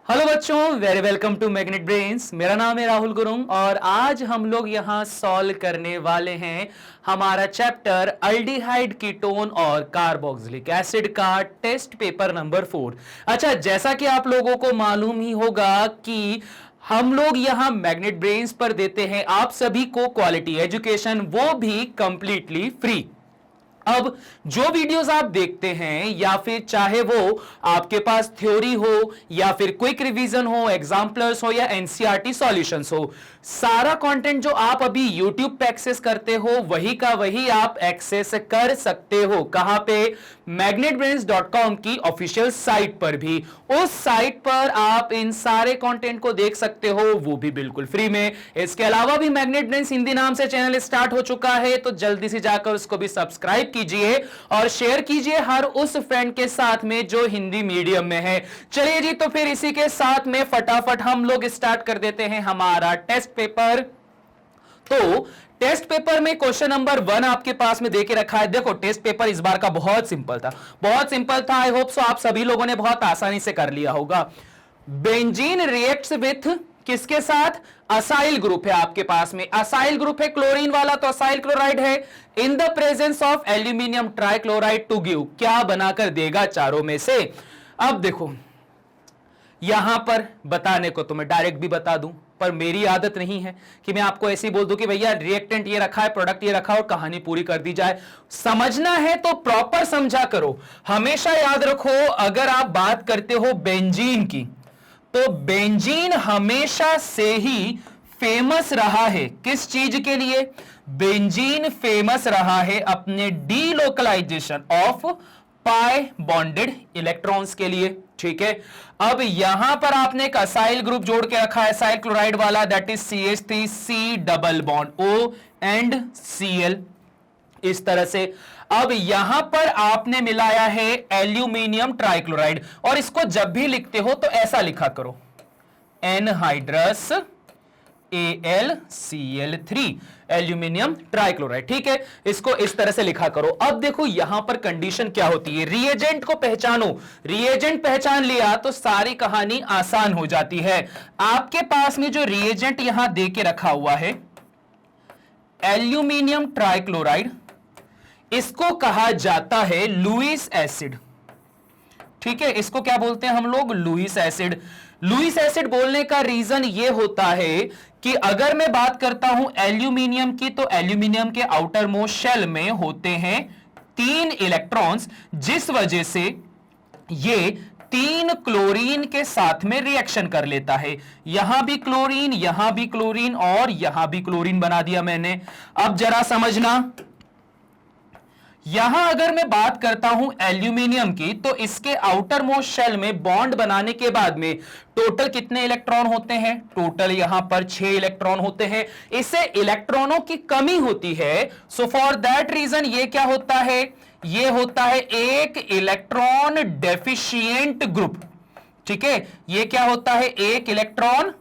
Hello बच्चों, very welcome to magnet brains. मेरा नाम है राहुल गुरुंग और आज हम लोग यहां सॉल्व करने वाले हैं हमारा चैप्टर अल्डिहाइड कीटोन और कार्बोक्सिलिक एसिड का टेस्ट पेपर नंबर 4। अच्छा, जैसा कि आप लोगों को मालूम ही होगा कि हम लोग यहां मैग्नेट ब्रेन्स पर देते हैं आप सभी को क्वालिटी एजुकेशन, वो भी कंप्लीटली फ्री। अब जो वीडियोस आप देखते हैं या फिर चाहे वो आपके पास थ्योरी हो या फिर क्विक रिवीजन हो, एग्जाम्पलर्स हो या एनसीईआरटी सॉल्यूशंस हो, सारा कंटेंट जो आप अभी यूट्यूब पे एक्सेस करते हो वही का वही आप एक्सेस कर सकते हो। कहां पे? magnetbrains.com की ऑफिशियल साइट पर भी। उस साइट पर आप इन सारे कंटेंट को देख सकते हो, वो भी बिल्कुल फ्री में। इसके अलावा भी मैग्नेट ब्रेन्स हिंदी नाम से चैनल स्टार्ट हो चुका है, तो जल्दी से जाकर उसको भी सब्सक्राइब कीजिए और शेयर कीजिए हर उस फ्रेंड के साथ में जो हिंदी मीडियम में है। चलिए जी, तो फिर इसी के साथ में फटाफट हम लोग स्टार्ट कर देते हैं हमारा टेस्ट पेपर। तो टेस्ट पेपर में क्वेश्चन नंबर 1 आपके पास में देके रखा है। देखो, टेस्ट पेपर इस बार का बहुत सिंपल था, बहुत सिंपल था। आई होप सो आप सभी लोगों ने बहुत आसानी से कर लिया होगा। बेंजीन रिएक्ट्स विथ किसके साथ? असाइल ग्रुप है आपके पास में। असाइल ग्रुप है क्लोरीन वाला, तो असाइल क्लोराइड है। In the presence of aluminium trichloride to give, क्या बनाकर देगा चारों में से? अब देखो, यहां पर बताने को तो मैं डायरेक्ट भी बता दूं, पर मेरी आदत नहीं है कि मैं आपको ऐसे ही बोल दूं कि भैया रिएक्टेंट ये रखा है, प्रोडक्ट ये रखा है और कहानी पूरी कर दी जाए। समझना है तो प्रॉपर समझा करो। हमेशा याद रखो, अगर आप बात करते हो बेंजीन की, तो बेंजीन हमेशा से ही फेमस रहा है। किस चीज के लिए? बेंजीन फेमस रहा है अपने delocalisation of pi bonded electrons के लिए। ठीक है, अब यहां पर आपने एक असाइल ग्रुप जोड़ के रखा है, असाइल क्लोराइड वाला, that is CH3C double bond O and Cl, इस तरह से। अब यहां पर आपने मिलाया है एल्यूमिनियम ट्राइक्लोराइड, और इसको जब भी लिखते हो तो ऐसा लिखा करो, एनहाइड्रस AlCl3 एल्यूमिनियम ट्राइक्लोराइड। ठीक है, इसको इस तरह से लिखा करो। अब देखो यहां पर कंडीशन क्या होती है, रिएजेंट को पहचानो। रिएजेंट पहचान लिया तो सारी कहानी आसान हो जाती है। आपके पास में जो रिएजेंट यहां दे के रखा हुआ है एल्यूमिनियम ट्राइक्लोराइड, इसको कहा जाता है लुईस एसिड। ठीक है, इसको क्या बोलते हैं हम लोग? Lewis acid. लुईस एसिड बोलने का रीजन यह होता है कि अगर मैं बात करता हूं एल्यूमिनियम की, तो एल्यूमिनियम के आउटर मोस्ट शेल में होते हैं 3 इलेक्ट्रॉन्स, जिस वजह से ये 3 क्लोरीन के साथ में रिएक्शन कर लेता है। यहां भी क्लोरीन, यहां भी क्लोरीन और यहां भी क्लोरीन बना दिया मैंने। अब जरा समझना, यहां अगर मैं बात करता हूं एल्यूमिनियम की, तो इसके आउटर मोस्ट शेल में बॉन्ड बनाने के बाद में टोटल कितने इलेक्ट्रॉन होते हैं? टोटल यहां पर 6 इलेक्ट्रॉन होते हैं। इससे इलेक्ट्रॉनों की कमी होती है, सो फॉर दैट रीजन ये क्या होता है? ये होता है एक इलेक्ट्रॉन डेफिशिएंट ग्रुप। ठीक है, ये क्या होता है? एक इलेक्ट्रॉन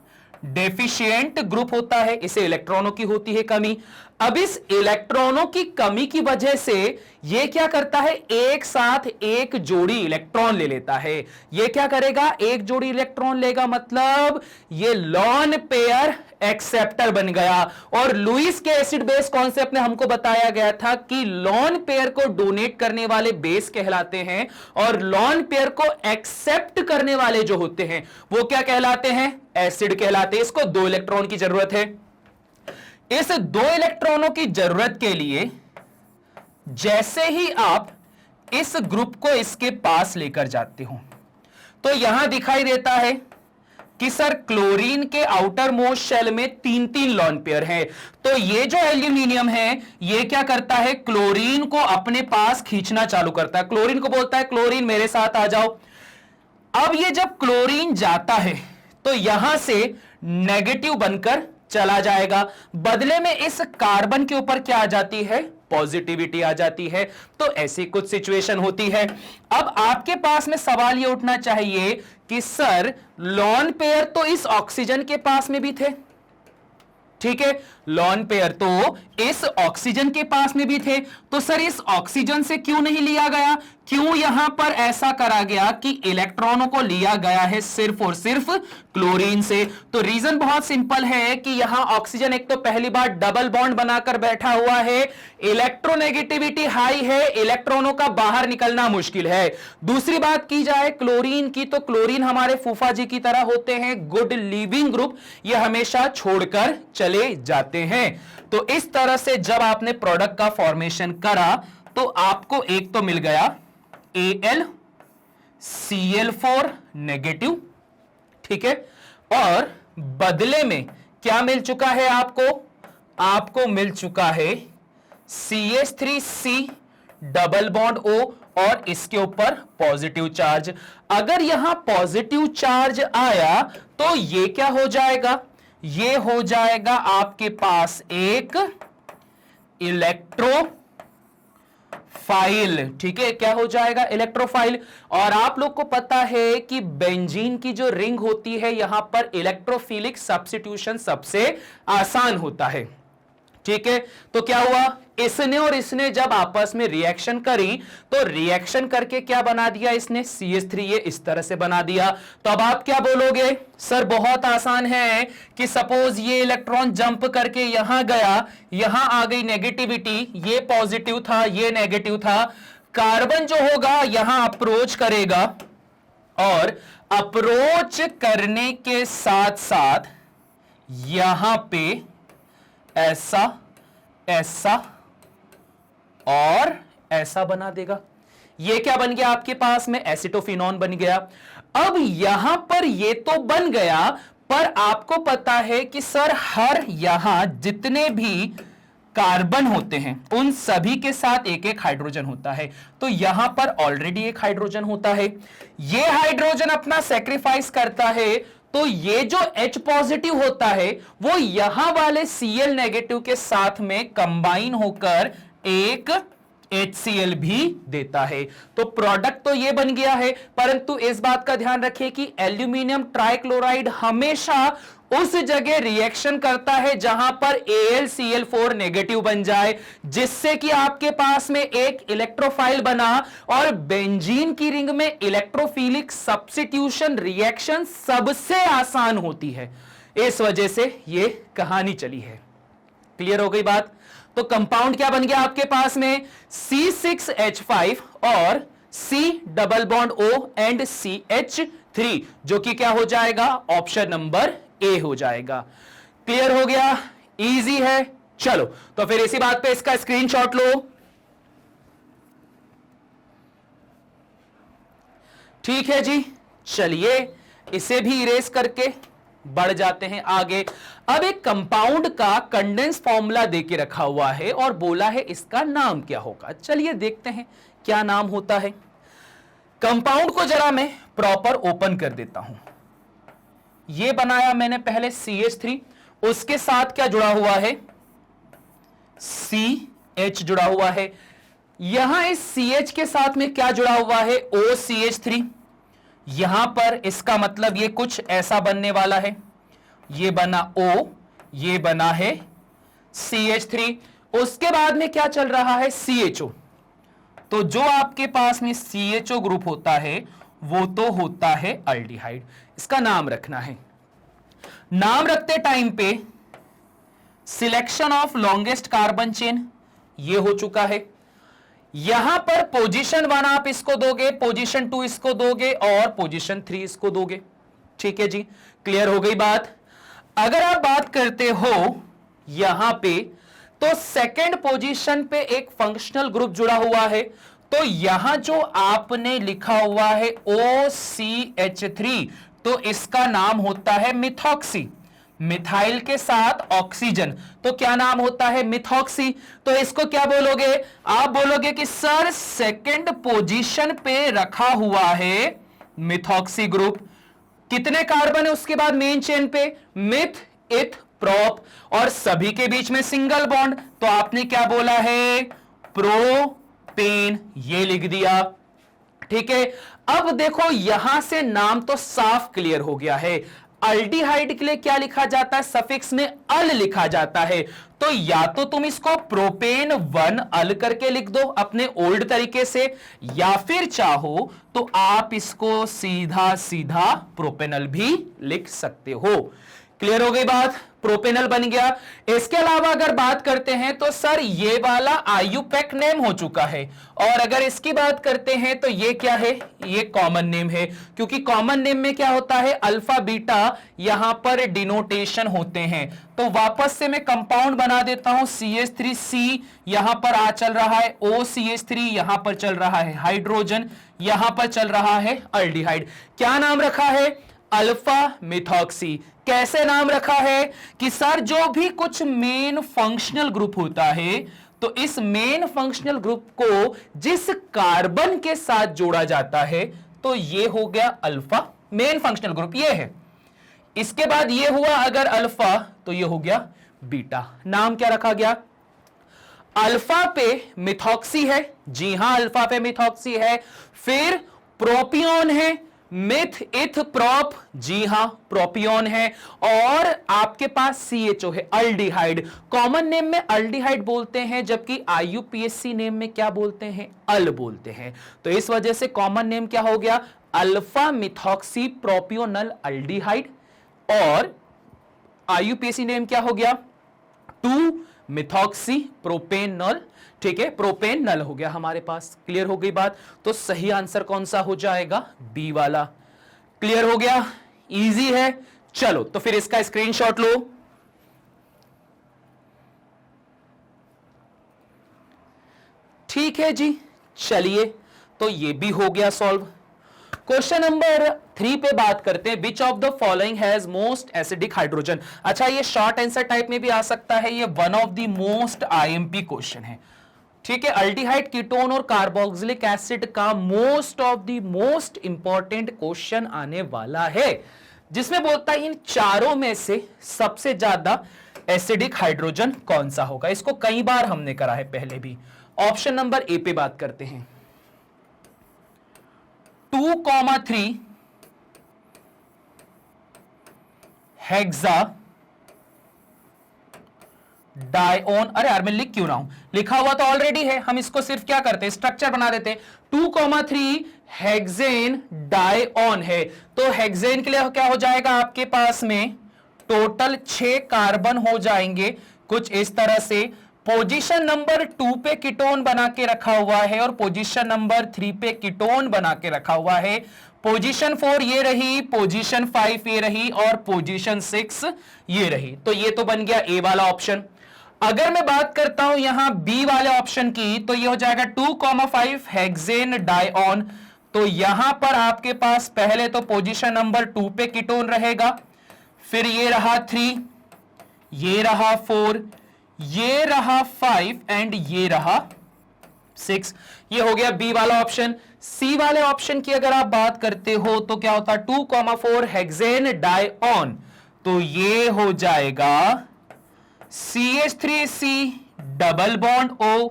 डेफिशिएंट ग्रुप होता है, इसे इलेक्ट्रॉनों की होती है कमी। अब इस इलेक्ट्रॉनों की कमी की वजह से यह क्या करता है? एक साथ एक जोड़ी इलेक्ट्रॉन ले लेता है। यह क्या करेगा? एक जोड़ी इलेक्ट्रॉन लेगा, मतलब ये लॉन पेयर एक्सेप्टर बन गया। और लुईस के एसिड बेस कॉन्सेप्ट में हमको बताया गया था कि लॉन पेयर को डोनेट करने वाले बेस कहलाते हैं और लॉन पेयर को एक्सेप्ट करने वाले जो होते हैं वो क्या कहलाते हैं? एसिड कहलाते हैं। इसको 2 इलेक्ट्रॉन की जरूरत है। इस 2 इलेक्ट्रॉनों की जरूरत के लिए जैसे ही आप इस ग्रुप को इसके पास लेकर जाते हो, तो यहां दिखाई देता है कि सर क्लोरीन के आउटर मोस्ट शेल में 3-3 लॉन पेयर है। तो ये जो एल्यूमिनियम है, ये क्या करता है? क्लोरीन को अपने पास खींचना चालू करता है। क्लोरीन को बोलता है क्लोरीन मेरे साथ आ जाओ। अब ये जब क्लोरीन जाता है तो यहां से नेगेटिव बनकर चला जाएगा, बदले में इस कार्बन के ऊपर क्या आ जाती है? पॉजिटिविटी आ जाती है। तो ऐसी कुछ सिचुएशन होती है। अब आपके पास में सवाल यह उठना चाहिए कि सर लॉन पेयर तो इस ऑक्सीजन के पास में भी थे। ठीक है, लॉन पेयर तो इस ऑक्सीजन के पास में भी थे, तो सर इस ऑक्सीजन से क्यों नहीं लिया गया? क्यों यहां पर ऐसा करा गया कि इलेक्ट्रॉनों को लिया गया है सिर्फ और सिर्फ क्लोरीन से? तो रीजन बहुत सिंपल है कि यहां ऑक्सीजन एक तो पहली बार डबल बॉन्ड बनाकर बैठा हुआ है, इलेक्ट्रोनेगेटिविटी हाई है, इलेक्ट्रॉनों का बाहर निकलना मुश्किल है। दूसरी बात की जाए क्लोरीन की, तो क्लोरीन हमारे फूफा जी की तरह होते हैं, गुड लिविंग ग्रुप, ये हमेशा छोड़कर चले जाते हैं। तो इस तरह से जब आपने प्रोडक्ट का फॉर्मेशन करा तो आपको एक तो मिल गया AlCl4 नेगेटिव, ठीक है, और बदले में क्या मिल चुका है आपको मिल चुका है CH3C डबल बॉन्ड O और इसके ऊपर पॉजिटिव चार्ज। अगर यहां पॉजिटिव चार्ज आया तो ये क्या हो जाएगा? ये हो जाएगा आपके पास एक इलेक्ट्रोफाइल, ठीक है, क्या हो जाएगा? इलेक्ट्रोफाइल। और आप लोग को पता है कि बेंजीन की जो रिंग होती है यहां पर इलेक्ट्रोफिलिक सब्स्टिट्यूशन सबसे आसान होता है, ठीक है। तो क्या हुआ, इसने और इसने जब आपस में रिएक्शन करी तो रिएक्शन करके क्या बना दिया इसने? CH3, ये इस तरह से बना दिया। तो अब आप क्या बोलोगे? सर बहुत आसान है कि सपोज ये इलेक्ट्रॉन जंप करके यहां गया, यहां आ गई नेगेटिविटी, ये पॉजिटिव था, ये नेगेटिव था, कार्बन जो होगा यहां अप्रोच करेगा और अप्रोच करने के साथ साथ यहां पे ऐसा, ऐसा और ऐसा बना देगा। ये क्या बन गया आपके पास में? एसिटोफिनॉन बन गया। अब यहां पर ये तो बन गया, पर आपको पता है कि सर हर यहां जितने भी कार्बन होते हैं उन सभी के साथ एक एक हाइड्रोजन होता है। तो यहां पर ऑलरेडी एक हाइड्रोजन होता है, ये हाइड्रोजन अपना सेक्रीफाइस करता है, तो ये जो H पॉजिटिव होता है वो यहां वाले Cl नेगेटिव के साथ में कंबाइन होकर एक HCl भी देता है। तो प्रोडक्ट तो ये बन गया है, परंतु इस बात का ध्यान रखिए कि एल्यूमिनियम ट्राइक्लोराइड हमेशा उस जगह रिएक्शन करता है जहां पर AlCl4 नेगेटिव बन जाए, जिससे कि आपके पास में एक इलेक्ट्रोफाइल बना और बेंजीन की रिंग में इलेक्ट्रोफिलिक सब्स्टिट्यूशन रिएक्शन सबसे आसान होती है। इस वजह से ये कहानी चली है। क्लियर हो गई बात? तो कंपाउंड क्या बन गया आपके पास में? C6H5 और C double bond O and CH3, जो कि क्या हो जाएगा? ऑप्शन नंबर ए हो जाएगा। क्लियर हो गया? इजी है। चलो तो फिर इसी बात पे इसका स्क्रीनशॉट लो। ठीक है जी, चलिए इसे भी इरेज करके बढ़ जाते हैं आगे। अब एक कंपाउंड का कंडेंस फॉर्मूला देके रखा हुआ है और बोला है इसका नाम क्या होगा। चलिए देखते हैं क्या नाम होता है। कंपाउंड को जरा मैं प्रॉपर ओपन कर देता हूं। ये बनाया मैंने पहले CH3, उसके साथ क्या जुड़ा हुआ है? CH जुड़ा हुआ है। यहां इस CH के साथ में क्या जुड़ा हुआ है? OCH3। यहां पर इसका मतलब ये कुछ ऐसा बनने वाला है, ये बना O, ये बना है CH3। उसके बाद में क्या चल रहा है? CHO। तो जो आपके पास में CHO ग्रुप होता है वो तो होता है अल्डिहाइड। इसका नाम रखना है। नाम रखते टाइम पे selection of longest carbon chain ये हो चुका है। यहां पर पोजीशन 1 आप इसको दोगे, पोजीशन 2 इसको दोगे और पोजीशन 3 इसको दोगे। ठीक है जी, क्लियर हो गई बात। अगर आप बात करते हो यहां पे, तो सेकंड पोजीशन पे एक फंक्शनल ग्रुप जुड़ा हुआ है, तो यहां जो आपने लिखा हुआ है OCH3, तो इसका नाम होता है मिथॉक्सी। मिथाइल के साथ ऑक्सीजन, तो क्या नाम होता है? मिथॉक्सी। तो इसको क्या बोलोगे? आप बोलोगे कि सर सेकंड पोजीशन पे रखा हुआ है मिथॉक्सी ग्रुप। कितने कार्बन है उसके बाद मेन चेन पे? मिथ, इथ, प्रोप, और सभी के बीच में सिंगल बॉन्ड, तो आपने क्या बोला है? प्रोपेन। ये लिख दिया। ठीक है, अब देखो यहां से नाम तो साफ क्लियर हो गया है। अल्डिहाइड के लिए क्या लिखा जाता है, सफिक्स में अल लिखा जाता है। तो या तो तुम इसको प्रोपेन 1 अल करके लिख दो अपने ओल्ड तरीके से, या फिर चाहो तो आप इसको सीधा सीधा प्रोपेनल भी लिख सकते हो। क्लियर हो गई बात, प्रोपेनल बन गया। इसके अलावा अगर बात करते हैं तो सर ये वाला आयुपेक नेम हो चुका है, और अगर इसकी बात करते हैं तो ये क्या है, ये कॉमन नेम है, क्योंकि कॉमन नेम में क्या होता है, अल्फा बीटा यहां पर डिनोटेशन होते हैं। तो वापस से मैं कंपाउंड बना देता हूं, CH3C यहां पर आ चल रहा है, OCH3 यहां पर चल रहा है हाइड्रोजन, यहां पर चल रहा है अल्डिहाइड। क्या नाम रखा है, अल्फा मिथॉक्सी। कैसे नाम रखा है कि सर जो भी कुछ मेन फंक्शनल ग्रुप होता है, तो इस मेन फंक्शनल ग्रुप को जिस कार्बन के साथ जोड़ा जाता है तो ये हो गया अल्फा मेन फंक्शनल ग्रुप, ये है। इसके बाद ये हुआ अगर अल्फा, तो ये हो गया बीटा। नाम क्या रखा गया, अल्फा पे मिथॉक्सी है, जी हां अल्फा पे मिथॉक्सी है। फिर प्रोपियोन है, मिथ इथ प्रोप, जी हां प्रोपियोन है। और आपके पास CHO है, अल्डिहाइड। कॉमन नेम में अल्डिहाइड बोलते हैं, जबकि IUPAC नेम में क्या बोलते हैं, अल बोलते हैं। तो इस वजह से कॉमन नेम क्या हो गया, अल्फा मिथॉक्सी प्रोपियोनल अल्डिहाइड। और IUPAC नेम क्या हो गया, 2 मिथॉक्सी प्रोपेनॉल। ठीक है, प्रोपेनल हो गया हमारे पास। क्लियर हो गई बात। तो सही आंसर कौन सा हो जाएगा, बी वाला। क्लियर हो गया, इजी है। चलो तो फिर इसका स्क्रीनशॉट लो। ठीक है जी, चलिए तो ये भी हो गया सॉल्व। क्वेश्चन नंबर 3 पे बात करते हैं, which of the following has most acidic hydrogen. अच्छा, ये शॉर्ट आंसर टाइप में भी आ सकता है, ये one of the most IMP question है। ठीक है, अल्डिहाइड, कीटोन और कार्बोक्सिलिक एसिड का most of the most important question आने वाला है, जिसमें बोलता है इन चारों में से सबसे ज्यादा एसिडिक हाइड्रोजन कौन सा होगा। इसको कई बार हमने करा है पहले भी। ऑप्शन नंबर ए पे बात करते हैं, 2,3 हेक्सा डायोन। अरे यार मैं लिख क्यों रहा हूं, लिखा हुआ तो ऑलरेडी है, हम इसको सिर्फ क्या करते हैं, स्ट्रक्चर बना देते हैं। 2,3 हेक्सेन डायोन है, तो हेक्सेन के लिए क्या हो जाएगा, आपके पास में टोटल 6 कार्बन हो जाएंगे कुछ इस तरह से। पोजीशन नंबर 2 पे कीटोन बना के रखा हुआ है, और पोजीशन नंबर 3 पे कीटोन बना के रखा हुआ है। पोजीशन 4 ये रही, पोजीशन 5 ये रही, और पोजीशन 6 ये रही। तो ये तो बन गया ए वाला ऑप्शन। अगर मैं बात करता हूं यहां बी वाले ऑप्शन की, तो ये हो जाएगा 2,5 हेक्सेन डायोन। तो यहां पर आपके पास पहले तो पोजीशन नंबर 2 पे कीटोन रहेगा, फिर ये रहा 3, ये रहा 4, ये रहा 5 एंड ये रहा 6। ये हो गया बी वाला ऑप्शन। सी वाले ऑप्शन की अगर आप बात करते हो तो क्या होता, 2,4 हेक्सेन डायोन, तो ये हो जाएगा CH3C डबल बॉन्ड O,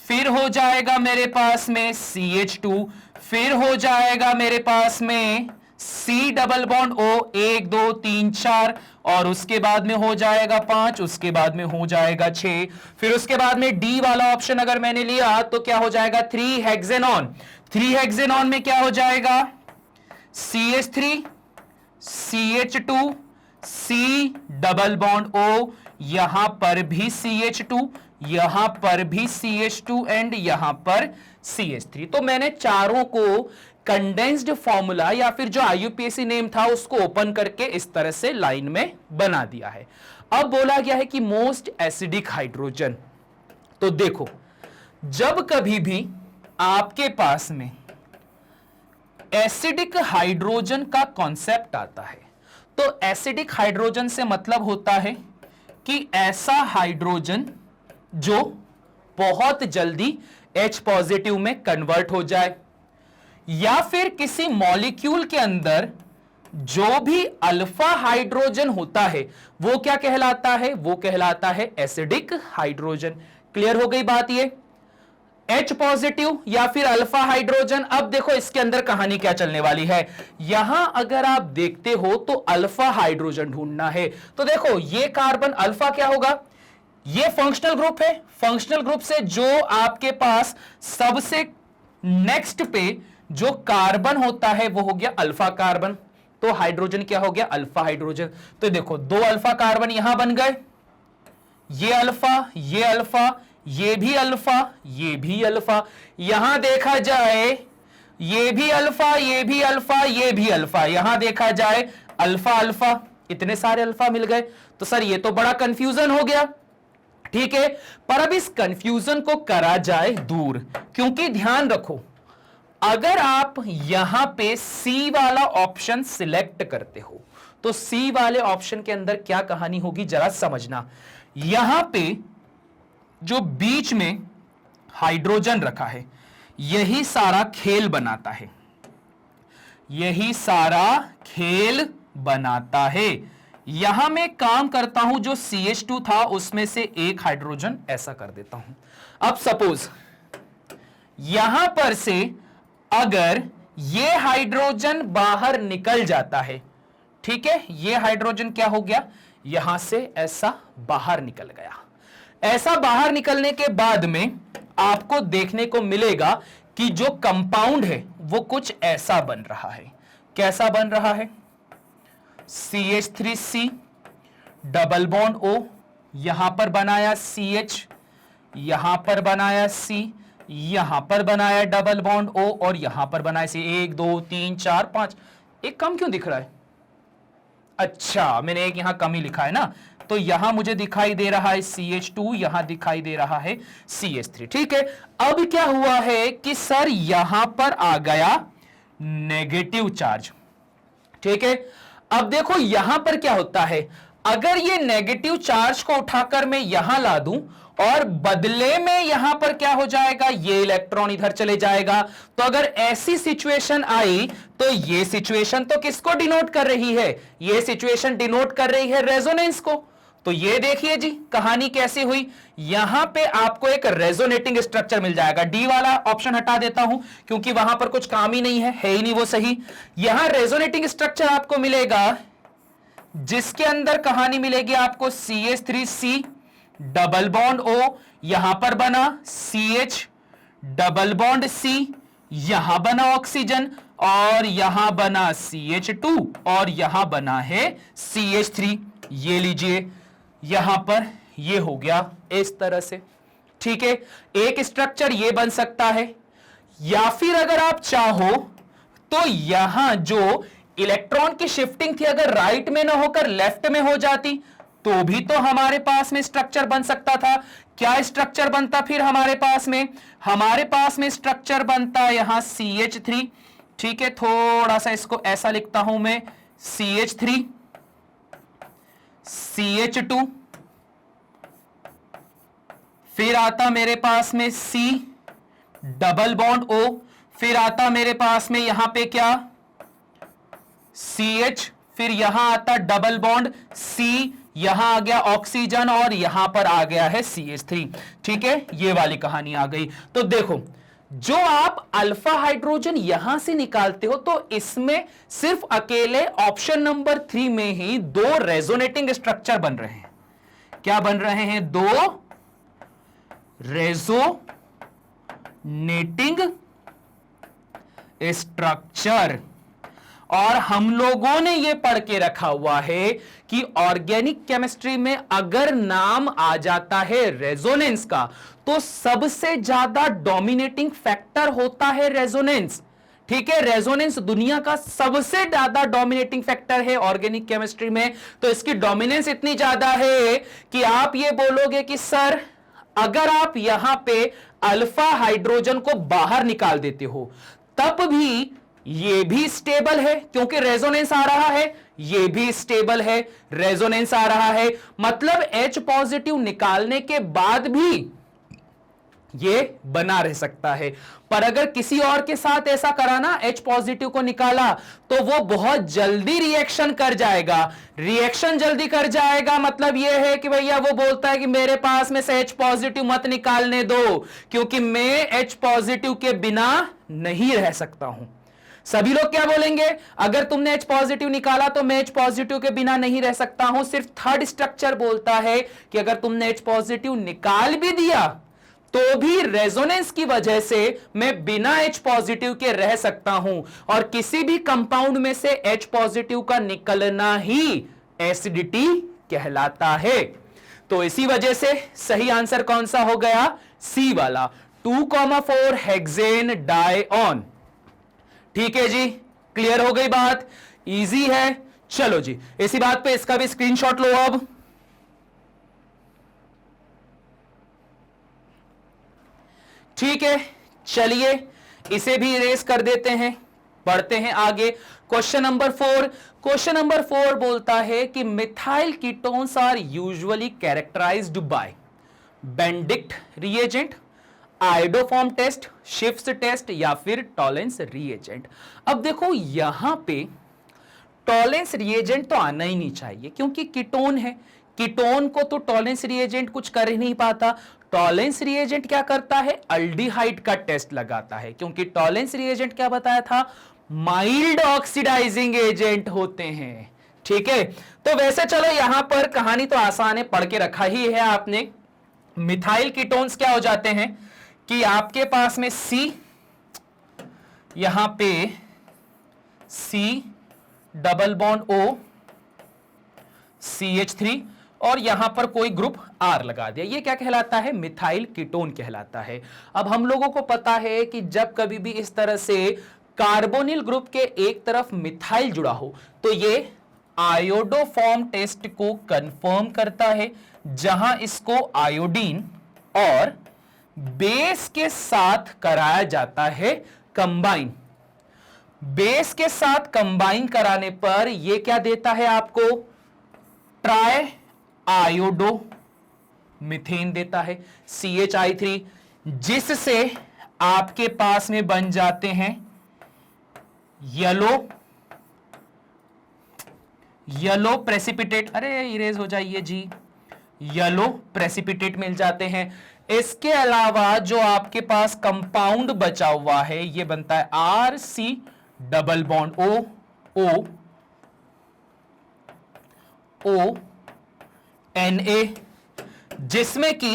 फिर हो जाएगा मेरे पास में CH2, फिर हो जाएगा मेरे पास में C डबल बॉन्ड O, 1 2 3 4, और उसके बाद में हो जाएगा 5, उसके बाद में हो जाएगा 6, फिर उसके बाद में डी वाला ऑप्शन अगर मैंने लिया तो क्या हो जाएगा 3 हेक्सेनॉन। 3 हेक्सेनॉन में क्या हो जाएगा, CH3 CH2 C double bond O, यहां पर भी CH2, यहां पर भी CH2 एंड यहां पर CH3। तो मैंने चारों को कंडेंस्ड फॉर्मूला या फिर जो IUPAC नेम था उसको ओपन करके इस तरह से लाइन में बना दिया है। अब बोला गया है कि मोस्ट एसिडिक हाइड्रोजन। तो देखो, जब कभी भी आपके पास में एसिडिक हाइड्रोजन का कॉन्सेप्ट आता है, तो एसिडिक हाइड्रोजन से मतलब होता है कि ऐसा हाइड्रोजन जो बहुत जल्दी H पॉजिटिव में कन्वर्ट हो जाए, या फिर किसी मॉलिक्यूल के अंदर जो भी अल्फा हाइड्रोजन होता है वो क्या कहलाता है, वो कहलाता है एसिडिक हाइड्रोजन। क्लियर हो गई बात ये। H पॉजिटिव या फिर अल्फा हाइड्रोजन। अब देखो इसके अंदर कहानी क्या चलने वाली है। यहां अगर आप देखते हो तो अल्फा हाइड्रोजन ढूंढना है। तो देखो ये कार्बन अल्फा क्या होगा, ये फंक्शनल ग्रुप है। फंक्शनल ग्रुप से जो आपके पास सबसे नेक्स्ट पे जो कार्बन होता है वो हो गया अल्फा कार्बन। तो हाइड्रोजन क्या हो गया, अल्फा हाइड्रोजन। तो देखो दो अल्फा कार्बन यहां बन गए, ये अल्फा, ये अल्फा, ये भी अल्फा, ये भी अल्फा। यहां देखा जाए ये भी अल्फा, ये भी अल्फा, ये भी अल्फा। यहां देखा जाए अल्फा अल्फा, इतने सारे अल्फा मिल गए। तो सर ये तो बड़ा कंफ्यूजन हो गया, ठीक है। पर अब इस कंफ्यूजन को करा जाए दूर, क्योंकि ध्यान रखो अगर आप यहां पे सी वाला ऑप्शन सिलेक्ट करते हो तो सी वाले ऑप्शन के अंदर क्या कहानी होगी जरा समझना। यहां पे जो बीच में हाइड्रोजन रखा है यही सारा खेल बनाता है, यही सारा खेल बनाता है। यहां मैं काम करता हूं, जो CH2 था उसमें से एक हाइड्रोजन ऐसा कर देता हूं। अब सपोज यहां पर से अगर ये हाइड्रोजन बाहर निकल जाता है, ठीक है, ये हाइड्रोजन क्या हो गया, यहां से ऐसा बाहर निकल गया। ऐसा बाहर निकलने के बाद में आपको देखने को मिलेगा कि जो कंपाउंड है वो कुछ ऐसा बन रहा है। कैसा बन रहा है, CH3C डबल बॉन्ड O, यहां पर बनाया CH, यहां पर बनाया C, यहां पर बनाया डबल बॉन्ड O और यहां पर बनाया C। 1 2 3 4 5, एक कम क्यों दिख रहा है, अच्छा मैंने एक यहां कम ही लिखा है ना। तो यहां मुझे दिखाई दे रहा है CH2, यहां दिखाई दे रहा है CH3, ठीक है। अब क्या हुआ है कि सर यहां पर आ गया नेगेटिव चार्ज, ठीक है। अब देखो यहां पर क्या होता है, अगर ये नेगेटिव चार्ज को उठाकर मैं यहां ला दूं और बदले में यहां पर क्या हो जाएगा, ये इलेक्ट्रॉन इधर चले जाएगा। तो अगर ऐसी सिचुएशन आई तो ये सिचुएशन तो किसको डिनोट कर रही है, ये सिचुएशन डिनोट कर रही है रेजोनेंस को। तो ये देखिए जी कहानी कैसे हुई, यहां पे आपको एक रेजोनेटिंग स्ट्रक्चर मिल जाएगा। डी वाला ऑप्शन हटा देता हूं क्योंकि वहां पर कुछ काम ही नहीं है ही नहीं वो सही। यहां रेजोनेटिंग स्ट्रक्चर आपको मिलेगा जिसके अंदर कहानी मिलेगी आपको CH3C डबल बॉन्ड O, यहां पर बना CH डबल बॉन्ड C, यहां बना ऑक्सीजन और यहां बना CH2 और यहां बना है CH3। ये लीजिए यहां पर ये हो गया इस तरह से, ठीक है। एक स्ट्रक्चर ये बन सकता है, या फिर अगर आप चाहो तो यहां जो इलेक्ट्रॉन की शिफ्टिंग थी अगर राइट में ना होकर लेफ्ट में हो जाती तो भी तो हमारे पास में स्ट्रक्चर बन सकता था। क्या स्ट्रक्चर बनता फिर हमारे पास में स्ट्रक्चर बनता यहां CH3, ठीक है। थोड़ा सा इसको ऐसा लिखता हूं मैं, CH3 CH2, फिर आता मेरे पास में C डबल बॉन्ड O, फिर आता मेरे पास में यहां पे क्या CH, फिर यहां आता डबल बॉन्ड C, यहां आ गया ऑक्सीजन और यहां पर आ गया है CH3, ठीक है। ये वाली कहानी आ गई। तो देखो जो आप अल्फा हाइड्रोजन यहां से निकालते हो तो इसमें सिर्फ अकेले ऑप्शन नंबर 3 में ही 2 रेजोनेटिंग स्ट्रक्चर बन रहे हैं। क्या बन रहे हैं, 2 रेजोनेटिंग स्ट्रक्चर। और हम लोगों ने यह पढ़ के रखा हुआ है कि ऑर्गेनिक केमिस्ट्री में अगर नाम आ जाता है रेजोनेंस का तो सबसे ज्यादा डोमिनेटिंग फैक्टर होता है रेजोनेंस, ठीक है। रेजोनेंस दुनिया का सबसे ज्यादा डोमिनेटिंग फैक्टर है ऑर्गेनिक केमिस्ट्री में। तो इसकी डोमिनेंस इतनी ज्यादा है कि आप ये बोलोगे कि सर अगर आप यहां पे अल्फा हाइड्रोजन को बाहर निकाल देते हो तब भी ये भी स्टेबल है क्योंकि रेजोनेंस आ रहा है, ये भी स्टेबल है, रेजोनेंस आ रहा है। मतलब H पॉजिटिव निकालने के बाद भी ये बना रह सकता है। पर अगर किसी और के साथ ऐसा करा ना, H पॉजिटिव को निकाला, तो वो बहुत जल्दी रिएक्शन कर जाएगा। रिएक्शन जल्दी कर जाएगा मतलब ये है कि भैया वो बोलता है कि मेरे पास में से H पॉजिटिव मत निकालने दो, क्योंकि मैं H पॉजिटिव के बिना नहीं रह सकता हूं। सभी लोग क्या बोलेंगे, अगर तुमने H पॉजिटिव निकाला तो मैं H पॉजिटिव के बिना नहीं रह सकता हूं। सिर्फ थर्ड स्ट्रक्चर बोलता है कि अगर तुमने H पॉजिटिव निकाल भी दिया तो भी रेजोनेंस की वजह से मैं बिना H पॉजिटिव के रह सकता हूं, और किसी भी कंपाउंड में से H पॉजिटिव का निकलना ही एसिडिटी कहलाता है। तो इसी वजह से सही आंसर कौन सा हो गया, सी वाला, 2,4 हेक्सेन डाइऑन। ठीक है जी, क्लियर हो गई बात, इजी है। चलो जी, इसी बात पे इसका भी स्क्रीनशॉट लो अब। ठीक है, चलिए इसे भी इरेज कर देते हैं, बढ़ते हैं आगे। Question number 4। क्वेश्चन नंबर 4 बोलता है कि methyl ketones are usually characterised by Benedict reagent, iodoform test, शिफ्ट टेस्ट, या फिर टॉलेंस रिएजेंट। अब देखो यहां पे टॉलेंस रिएजेंट तो आना ही नहीं चाहिए, क्योंकि कीटोन है, कीटोन को तो टॉलेंस रिएजेंट कुछ कर ही नहीं पाता। टॉलेंस रिएजेंट क्या करता है, अल्डिहाइड का टेस्ट लगाता है, क्योंकि टॉलेंस रिएजेंट क्या बताया था, माइल्ड ऑक्सीडाइजिंग एजेंट होते हैं। ठीक है, तो वैसे चलो यहां पर कहानी तो आसान है, पढ़ के रखा ही है आपने। मिथाइल कीटोन्स क्या हो जाते हैं कि आपके पास में C, यहां पे C double bond O, CH3, और यहां पर कोई ग्रुप R लगा दिया, ये क्या कहलाता है, मिथाइल कीटोन कहलाता है। अब हम लोगों को पता है कि जब कभी भी इस तरह से कार्बोनिल ग्रुप के एक तरफ मिथाइल जुड़ा हो तो ये आयोडोफॉर्म टेस्ट को कंफर्म करता है, जहां इसको आयोडीन और बेस के साथ कराया जाता है कंबाइन। बेस के साथ कंबाइन कराने पर यह क्या देता है आपको, ट्राई आयोडो मिथेन देता है, CHI3, जिससे आपके पास में बन जाते हैं येलो प्रेसिपिटेट, अरे इरेज हो जाइए जी, येलो प्रेसिपिटेट मिल जाते हैं। इसके अलावा जो आपके पास कंपाउंड बचा हुआ है ये बनता है RC double bond O Na, जिसमें कि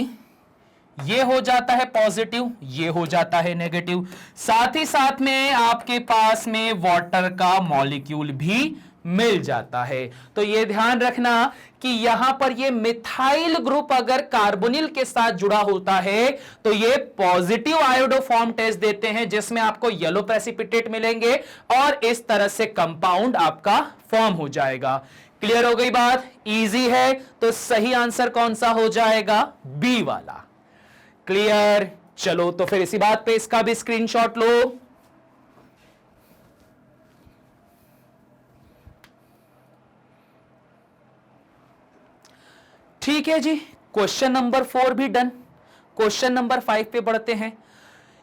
ये हो जाता है पॉजिटिव, ये हो जाता है नेगेटिव। साथ ही साथ में आपके पास में वाटर का मॉलिक्यूल भी मिल जाता है। तो ये ध्यान रखना कि यहां पर ये मिथाइल ग्रुप अगर कार्बोनिल के साथ जुड़ा होता है तो ये पॉजिटिव आयोडोफॉर्म टेस्ट देते हैं, जिसमें आपको येलो प्रेसिपिटेट मिलेंगे और इस तरह से कंपाउंड आपका फॉर्म हो जाएगा। क्लियर हो गई बात, इजी है। तो सही आंसर कौन सा हो जाएगा, बी वाला। क्लियर, चलो तो फिर इसी बात पे इसका भी स्क्रीनशॉट लो। ठीक है जी, क्वेश्चन नंबर 4 भी डन। क्वेश्चन नंबर 5 पे बढ़ते हैं।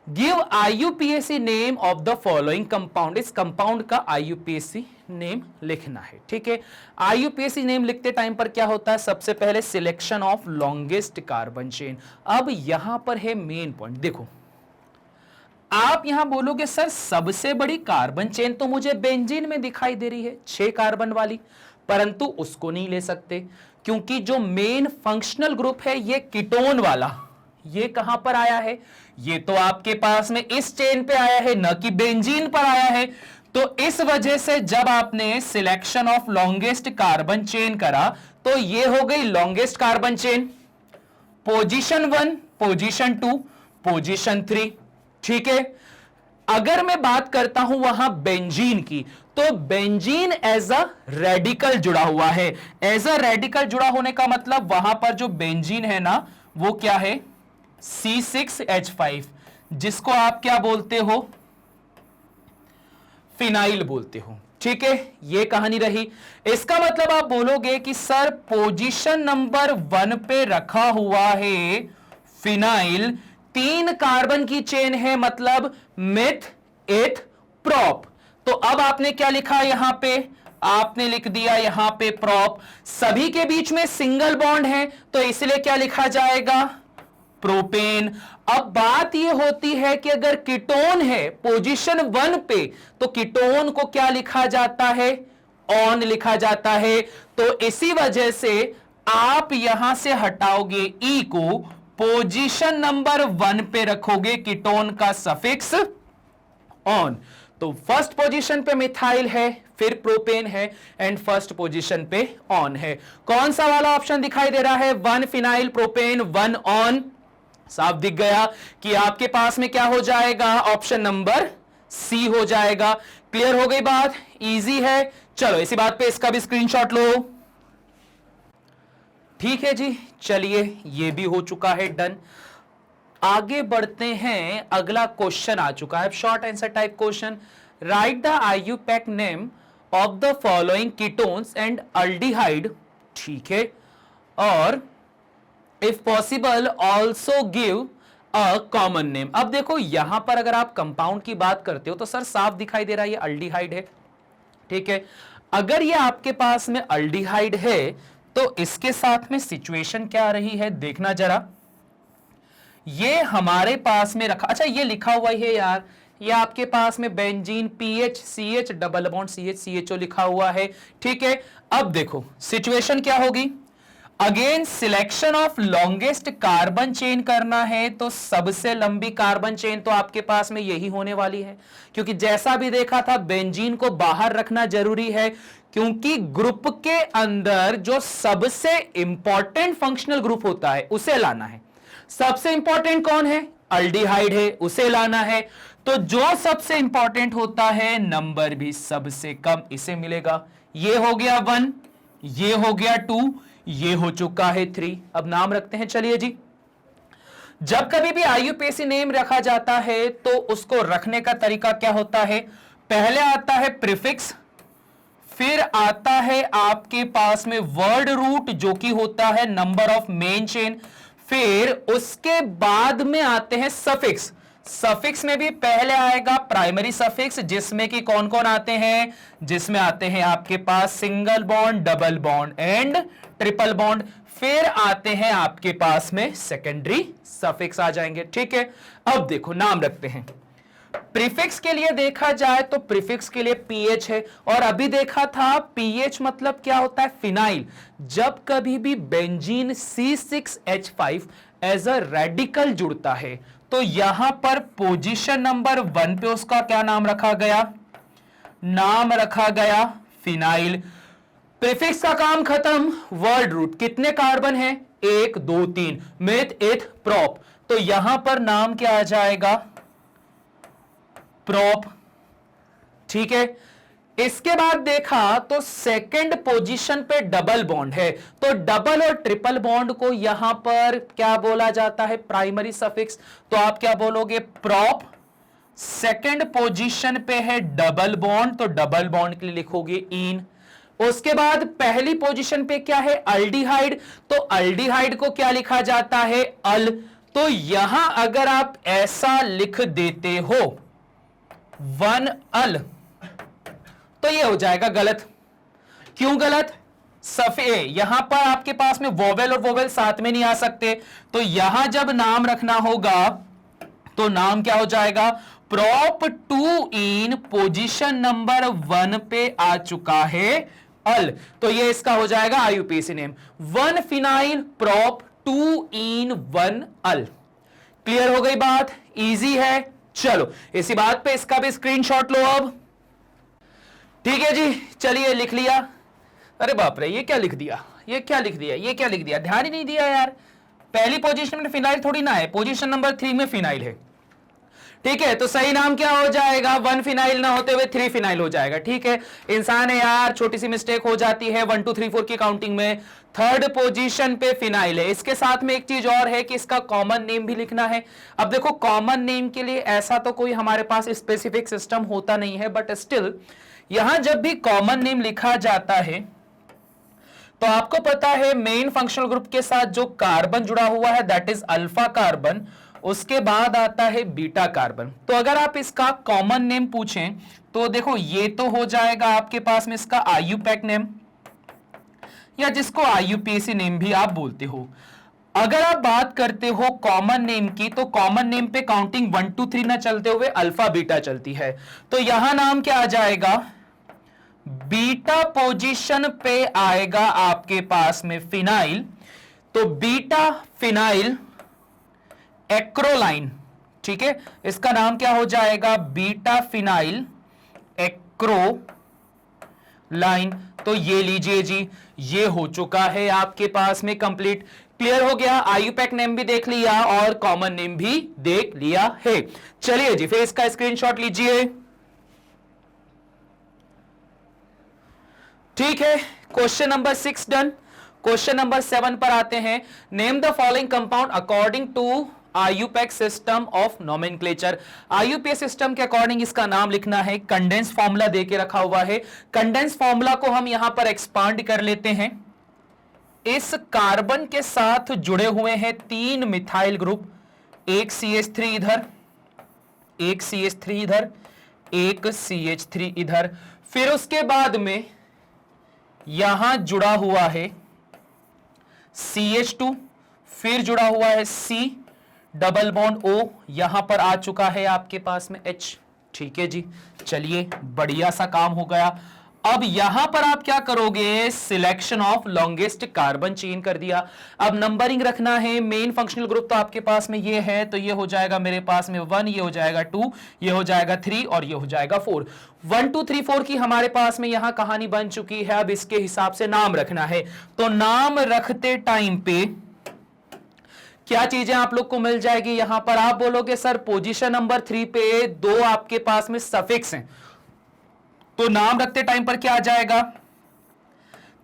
Give IUPAC name of the following compound. इस कंपाउंड का IUPAC नेम लिखना है। ठीक है, IUPAC नेम लिखते टाइम पर क्या होता है, सबसे पहले selection of longest carbon chain. अब यहां पर है मेन पॉइंट, देखो आप यहां बोलोगे सर सबसे बड़ी कार्बन चेन तो मुझे बेंजीन में दिखाई दे रही है 6 कार्बन वाली, परंतु उसको नहीं ले सकते क्योंकि जो मेन फंक्शनल ग्रुप है ये कीटोन वाला, ये कहां पर आया है, ये तो आपके पास में इस चेन पे आया है, न कि बेंजीन पर आया है। तो इस वजह से जब आपने selection of longest carbon chain करा तो ये हो गई longest carbon chain, position 1, position 2, position 3। ठीक है, अगर मैं बात करता हूं वहां बेंजीन की, तो बेंजीन एज अ रेडिकल जुड़ा हुआ है। एज अ रेडिकल जुड़ा होने का मतलब वहां पर जो बेंजीन है ना वो क्या है, C6H5, जिसको आप क्या बोलते हो, फिनाइल बोलते हो। ठीक है, ये कहानी रही। इसका मतलब आप बोलोगे कि सर पोजीशन नंबर 1 पे रखा हुआ है फिनाइल, 3 कार्बन की चेन है, मतलब मिथ एथ प्रोप। तो अब आपने क्या लिखा यहां पे, आपने लिख दिया यहां पे प्रोप। सभी के बीच में सिंगल बॉन्ड है तो इसलिए क्या लिखा जाएगा, प्रोपेन। अब बात यह होती है कि अगर कीटोन है पोजीशन 1 पे तो कीटोन को क्या लिखा जाता है, ऑन लिखा जाता है। तो इसी वजह से आप यहां से हटाओगे ई को, पोजीशन नंबर 1 पे रखोगे कीटोन का सफिक्स ऑन। तो फर्स्ट पोजीशन पे मिथाइल है, फिर प्रोपेन है, एंड फर्स्ट पोजीशन पे ऑन है। कौन सा वाला ऑप्शन दिखाई दे रहा है, 1 फिनाइल प्रोपेन 1 ऑन। साफ दिख गया कि आपके पास में क्या हो जाएगा, ऑप्शन नंबर सी हो जाएगा। क्लियर हो गई बात, इजी है। चलो इसी बात पे इसका भी स्क्रीनशॉट लो। ठीक है जी, चलिए ये भी हो चुका है डन। आगे बढ़ते हैं, अगला क्वेश्चन आ चुका है, short answer type question. Right the IUPAC name of the following ketones and aldehyde. ठीक है, और if possible also give a common name. अब देखो यहां पर अगर आप कंपाउंड की बात करते हो तो सर साफ दिखाई दे रहा है ये अल्डिहाइड है। ठीक है, अगर ये आपके पास में अल्डिहाइड है तो इसके साथ में सिचुएशन क्या आ रही है, देखना जरा। ये हमारे पास में रखा, अच्छा ये लिखा हुआ है यार, ये आपके पास में benzene pH CH double bond CH CHO लिखा हुआ है। ठीक है, अब देखो सिचुएशन क्या होगी, again selection of longest carbon chain करना है तो सबसे लंबी कार्बन चेन तो आपके पास में यही होने वाली है, क्योंकि जैसा भी देखा था बेंजीन को बाहर रखना जरूरी है, क्योंकि ग्रुप के अंदर जो सबसे इंपॉर्टेंट फंक्शनल ग्रुप होता है उसे लाना है। सबसे इंपॉर्टेंट कौन है, अल्डिहाइड है, उसे लाना है। तो जो सबसे इंपॉर्टेंट होता है नंबर भी सबसे कम इसे मिलेगा। ये हो गया 1, ये हो गया 2, ये हो चुका है 3। अब नाम रखते हैं, चलिए जी। जब कभी भी आईयूपीएसी नेम रखा जाता है तो उसको रखने का तरीका क्या होता है, पहले आता है प्रीफिक्स, फिर आता है आपके पास में वर्ड रूट जो कि होता है नंबर ऑफ मेन चेन, फिर उसके बाद में आते हैं सफिक्स। सफिक्स में भी पहले आएगा प्राइमरी सफिक्स जिसमें कि कौन कौन आते हैं, जिसमें आते हैं आपके पास single bond, double bond and triple bond, फिर आते हैं आपके पास में सेकेंडरी सफिक्स आ जाएंगे। ठीक है, अब देखो नाम रखते हैं। प्रीफिक्स के लिए देखा जाए तो प्रीफिक्स के लिए पीएच है, और अभी देखा था पीएच मतलब क्या होता है, फिनाइल। जब कभी भी benzene C6H5 as a radical जुड़ता है तो यहां पर पोजीशन नंबर 1 पे उसका क्या नाम रखा गया, नाम रखा गया फिनाइल। प्रीफिक्स का काम खत्म, वर्ड रूट कितने कार्बन है, 1 2 3, मेथ एथ प्रोप, तो यहां पर नाम क्या आ जाएगा, प्रोप। ठीक है, इसके बाद देखा तो सेकंड पोजीशन पे डबल बॉन्ड है, तो डबल और ट्रिपल बॉन्ड को यहां पर क्या बोला जाता है, प्राइमरी सफिक्स, तो आप क्या बोलोगे, प्रोप। सेकंड पोजीशन पे है डबल बॉन्ड, तो डबल बॉन्ड के लिए लिखोगे इन। उसके बाद पहली पोजीशन पे क्या है, अल्डिहाइड, तो अल्डिहाइड को क्या लिखा जाता है, अल। तो यहां अगर आप ऐसा लिख देते हो 1 अल तो ये हो जाएगा गलत। क्यों गलत, यहां पर आपके पास में वोवेल और वोवेल साथ में नहीं आ सकते, तो यहां जब नाम रखना होगा तो नाम क्या हो जाएगा, प्रोप 2 इन पोजीशन नंबर 1 पे आ चुका है अल, तो ये इसका हो जाएगा आईयूपीएसी नेम, 1 फिनाइल प्रोप 2 इन 1 अल। क्लियर हो गई बात, इजी है। चलो इसी बात पे इसका भी स्क्रीनशॉट लो अब। ठीक है जी, चलिए लिख लिया। अरे बाप रे, ये क्या लिख दिया, ये क्या लिख दिया, ये क्या लिख दिया, ध्यान ही नहीं दिया यार। पहली पोजीशन में फिनाइल थोड़ी ना है, पोजीशन नंबर 3 में फिनाइल है। ठीक है, तो सही नाम क्या हो जाएगा, 1 फिनाइल ना होते हुए 3 फिनाइल हो जाएगा। ठीक है, इंसान है यार, छोटी सी मिस्टेक हो जाती है 1 2 3 4 की काउंटिंग में। थर्ड पोजीशन पे फिनाइल है। इसके साथ में एक चीज और है कि इसका कॉमन नेम भी लिखना है। अब देखो कॉमन नेम के लिए ऐसा तो कोई हमारे पास स्पेसिफिक सिस्टम होता नहीं है, बट स्टिल यहां जब भी कॉमन नेम लिखा जाता है तो आपको पता है मेन फंक्शनल ग्रुप के साथ जो कार्बन जुड़ा हुआ है दैट इज अल्फा कार्बन, उसके बाद आता है बीटा कार्बन। तो अगर आप इसका कॉमन नेम पूछें तो देखो ये तो हो जाएगा आपके पास में इसका आईयूपैक नेम, या जिसको आईयूपीएसी नेम भी आप बोलते हो। अगर आप बात करते हो कॉमन नेम की, तो कॉमन नेम पे काउंटिंग 1 2 3 ना चलते हुए अल्फा बीटा चलती है। तो यहां नाम क्या आ जाएगा, बीटा पोजीशन पे आएगा आपके पास में फिनाइल। तो बीटा फिनाइल एक्रोलाइन, ठीक है, इसका नाम क्या हो जाएगा, बीटा फिनाइल एक्रोलाइन। तो ये लीजिए जी, ये हो चुका है आपके पास में कंप्लीट। क्लियर हो गया, आईयूपैक नेम भी देख लिया और कॉमन नेम भी देख लिया है। चलिए जी, फिर इसका स्क्रीनशॉट लीजिए। ठीक है, question number 6 done. Question number 7 पर आते हैं। Name the following compound according to IUPAC system of nomenclature. IUPAC system के अकॉर्डिंग इसका नाम लिखना है। कंडेंस फॉर्मूला देके रखा हुआ है। कंडेंस फॉर्मूला को हम यहां पर एक्सपांड कर लेते हैं। इस कार्बन के साथ जुड़े हुए हैं 3 मिथाइल ग्रुप, एक CH3 इधर, एक CH3 इधर, एक CH3 इधर। फिर उसके बाद में यहां जुड़ा हुआ है CH2, फिर जुड़ा हुआ है C डबल बॉन्ड O, यहां पर आ चुका है आपके पास में H। ठीक है जी, चलिए बढ़िया सा काम हो गया। अब यहां पर आप क्या करोगे, selection of longest carbon chain कर दिया। अब नंबरिंग रखना है। मेन फंक्शनल ग्रुप तो आपके पास में ये है, तो ये हो जाएगा मेरे पास में 1, ये हो जाएगा 2, ये हो जाएगा 3 और ये हो जाएगा 4। 1 2 3 4 की हमारे पास में यहां कहानी बन चुकी है। अब इसके हिसाब से नाम रखना है। तो नाम रखते टाइम पे क्या चीजें आप लोग को मिल जाएगी, यहां पर आप बोलोगे सर पोजीशन नंबर 3 पे 2 आपके पास में सफिक्स हैं, तो नाम रखते टाइम पर क्या आ जाएगा,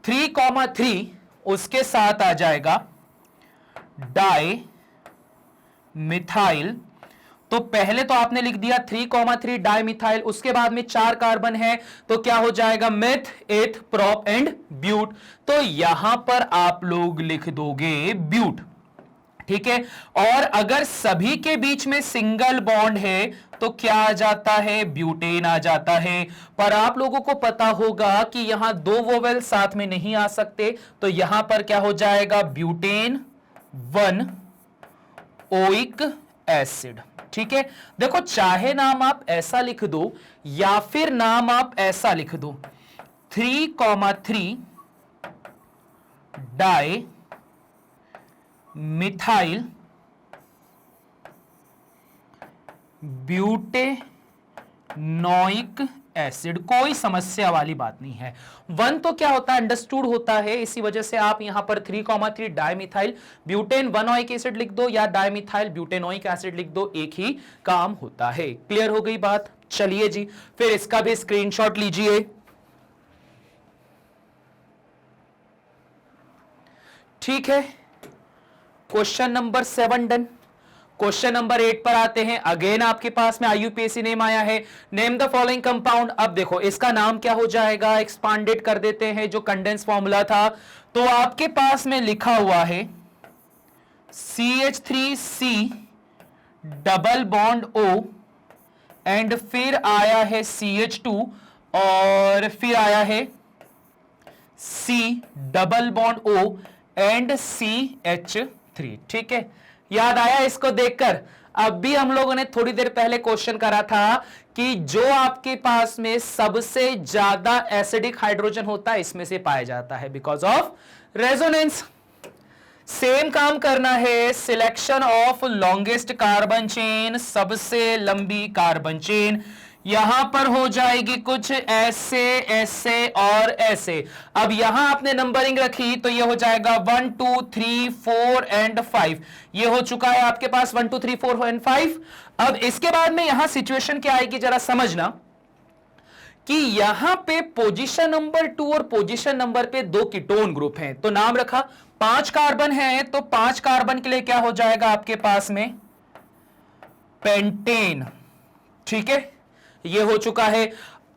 3,3 उसके साथ आ जाएगा डाई मिथाइल। तो पहले तो आपने लिख दिया 3,3 डाई मिथाइल, उसके बाद में 4 कार्बन है, तो क्या हो जाएगा, मेथ एथ प्रोप एंड ब्यूट। तो यहां पर आप लोग लिख दोगे ब्यूट। ठीक है, और अगर सभी के बीच में सिंगल बॉन्ड है तो क्या आ जाता है, ब्यूटेन आ जाता है। पर आप लोगों को पता होगा कि यहां 2 वोवेल साथ में नहीं आ सकते, तो यहां पर क्या हो जाएगा, ब्यूटेन 1 ओइक एसिड। ठीक है, देखो चाहे नाम आप ऐसा लिख दो या फिर नाम आप ऐसा लिख दो, 3,3 डाई मिथाइल ब्यूटेनोइक एसिड, कोई समस्या वाली बात नहीं है। 1 तो क्या होता है, अंडरस्टूड होता है, इसी वजह से आप यहां पर 3,3 डाइमिथाइल ब्यूटेन 1 एसिड लिख दो या डाइमिथाइल ब्यूटेनोइक एसिड लिख दो, एक ही काम होता है। क्लियर हो गई बात। चलिए जी, फिर इसका भी स्क्रीनशॉट लीजिए। ठीक है, question number 7 done. Question number 8 पर आते हैं। अगेन आपके पास में आईयूपीएसी नेम आया है। Name the following compound. अब देखो इसका नाम क्या हो जाएगा, एक्सपांडेड कर देते हैं, जो कंडेंस फॉर्मूला था। तो आपके पास में लिखा हुआ है CH3C double bond O and फिर आया है CH2 और फिर आया है C double bond O and CH3। ठीक है, याद आया इसको देखकर। अब भी हम लोगों ने थोड़ी देर पहले क्वेश्चन करा था कि जो आपके पास में सबसे ज्यादा एसिडिक हाइड्रोजन होता है इसमें से पाया जाता है बिकॉज ऑफ रेजोनेंस। सेम काम करना है, selection of longest carbon chain, सबसे लंबी कार्बन चेन यहां पर हो जाएगी कुछ ऐसे ऐसे और ऐसे। अब यहां आपने नंबरिंग रखी तो ये हो जाएगा 1 2 3 4 एंड 5। ये हो चुका है आपके पास 1 2 3 4 एंड 5। अब इसके बाद में यहां सिचुएशन क्या आएगी जरा समझना कि यहां पे पोजीशन नंबर 2 और पोजीशन नंबर पे 2 कीटोन ग्रुप हैं। तो नाम रखा, 5 कार्बन है तो 5 कार्बन के लिए क्या हो जाएगा आपके पास में, पेंटेन। ठीक है, ये हो चुका है।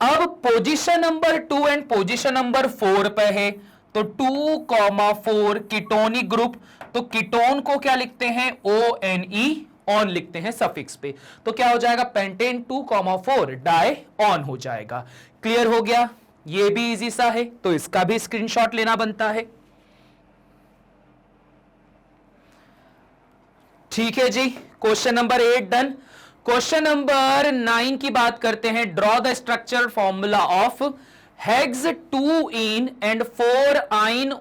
अब position number 2 and position number 4 पे है तो 2,4 कीटोनिक ग्रुप। तो कीटोन को क्या लिखते हैं, ONE ऑन लिखते हैं सफिक्स पे, तो क्या हो जाएगा, पेंटेन 2,4 डाई ऑन हो जाएगा। क्लियर हो गया, ये भी इजी सा है, तो इसका भी स्क्रीनशॉट लेना बनता है। ठीक है जी, question number 8 done. Question number 9 की बात करते हैं। Draw the structural formula of hex 2इन एंड 4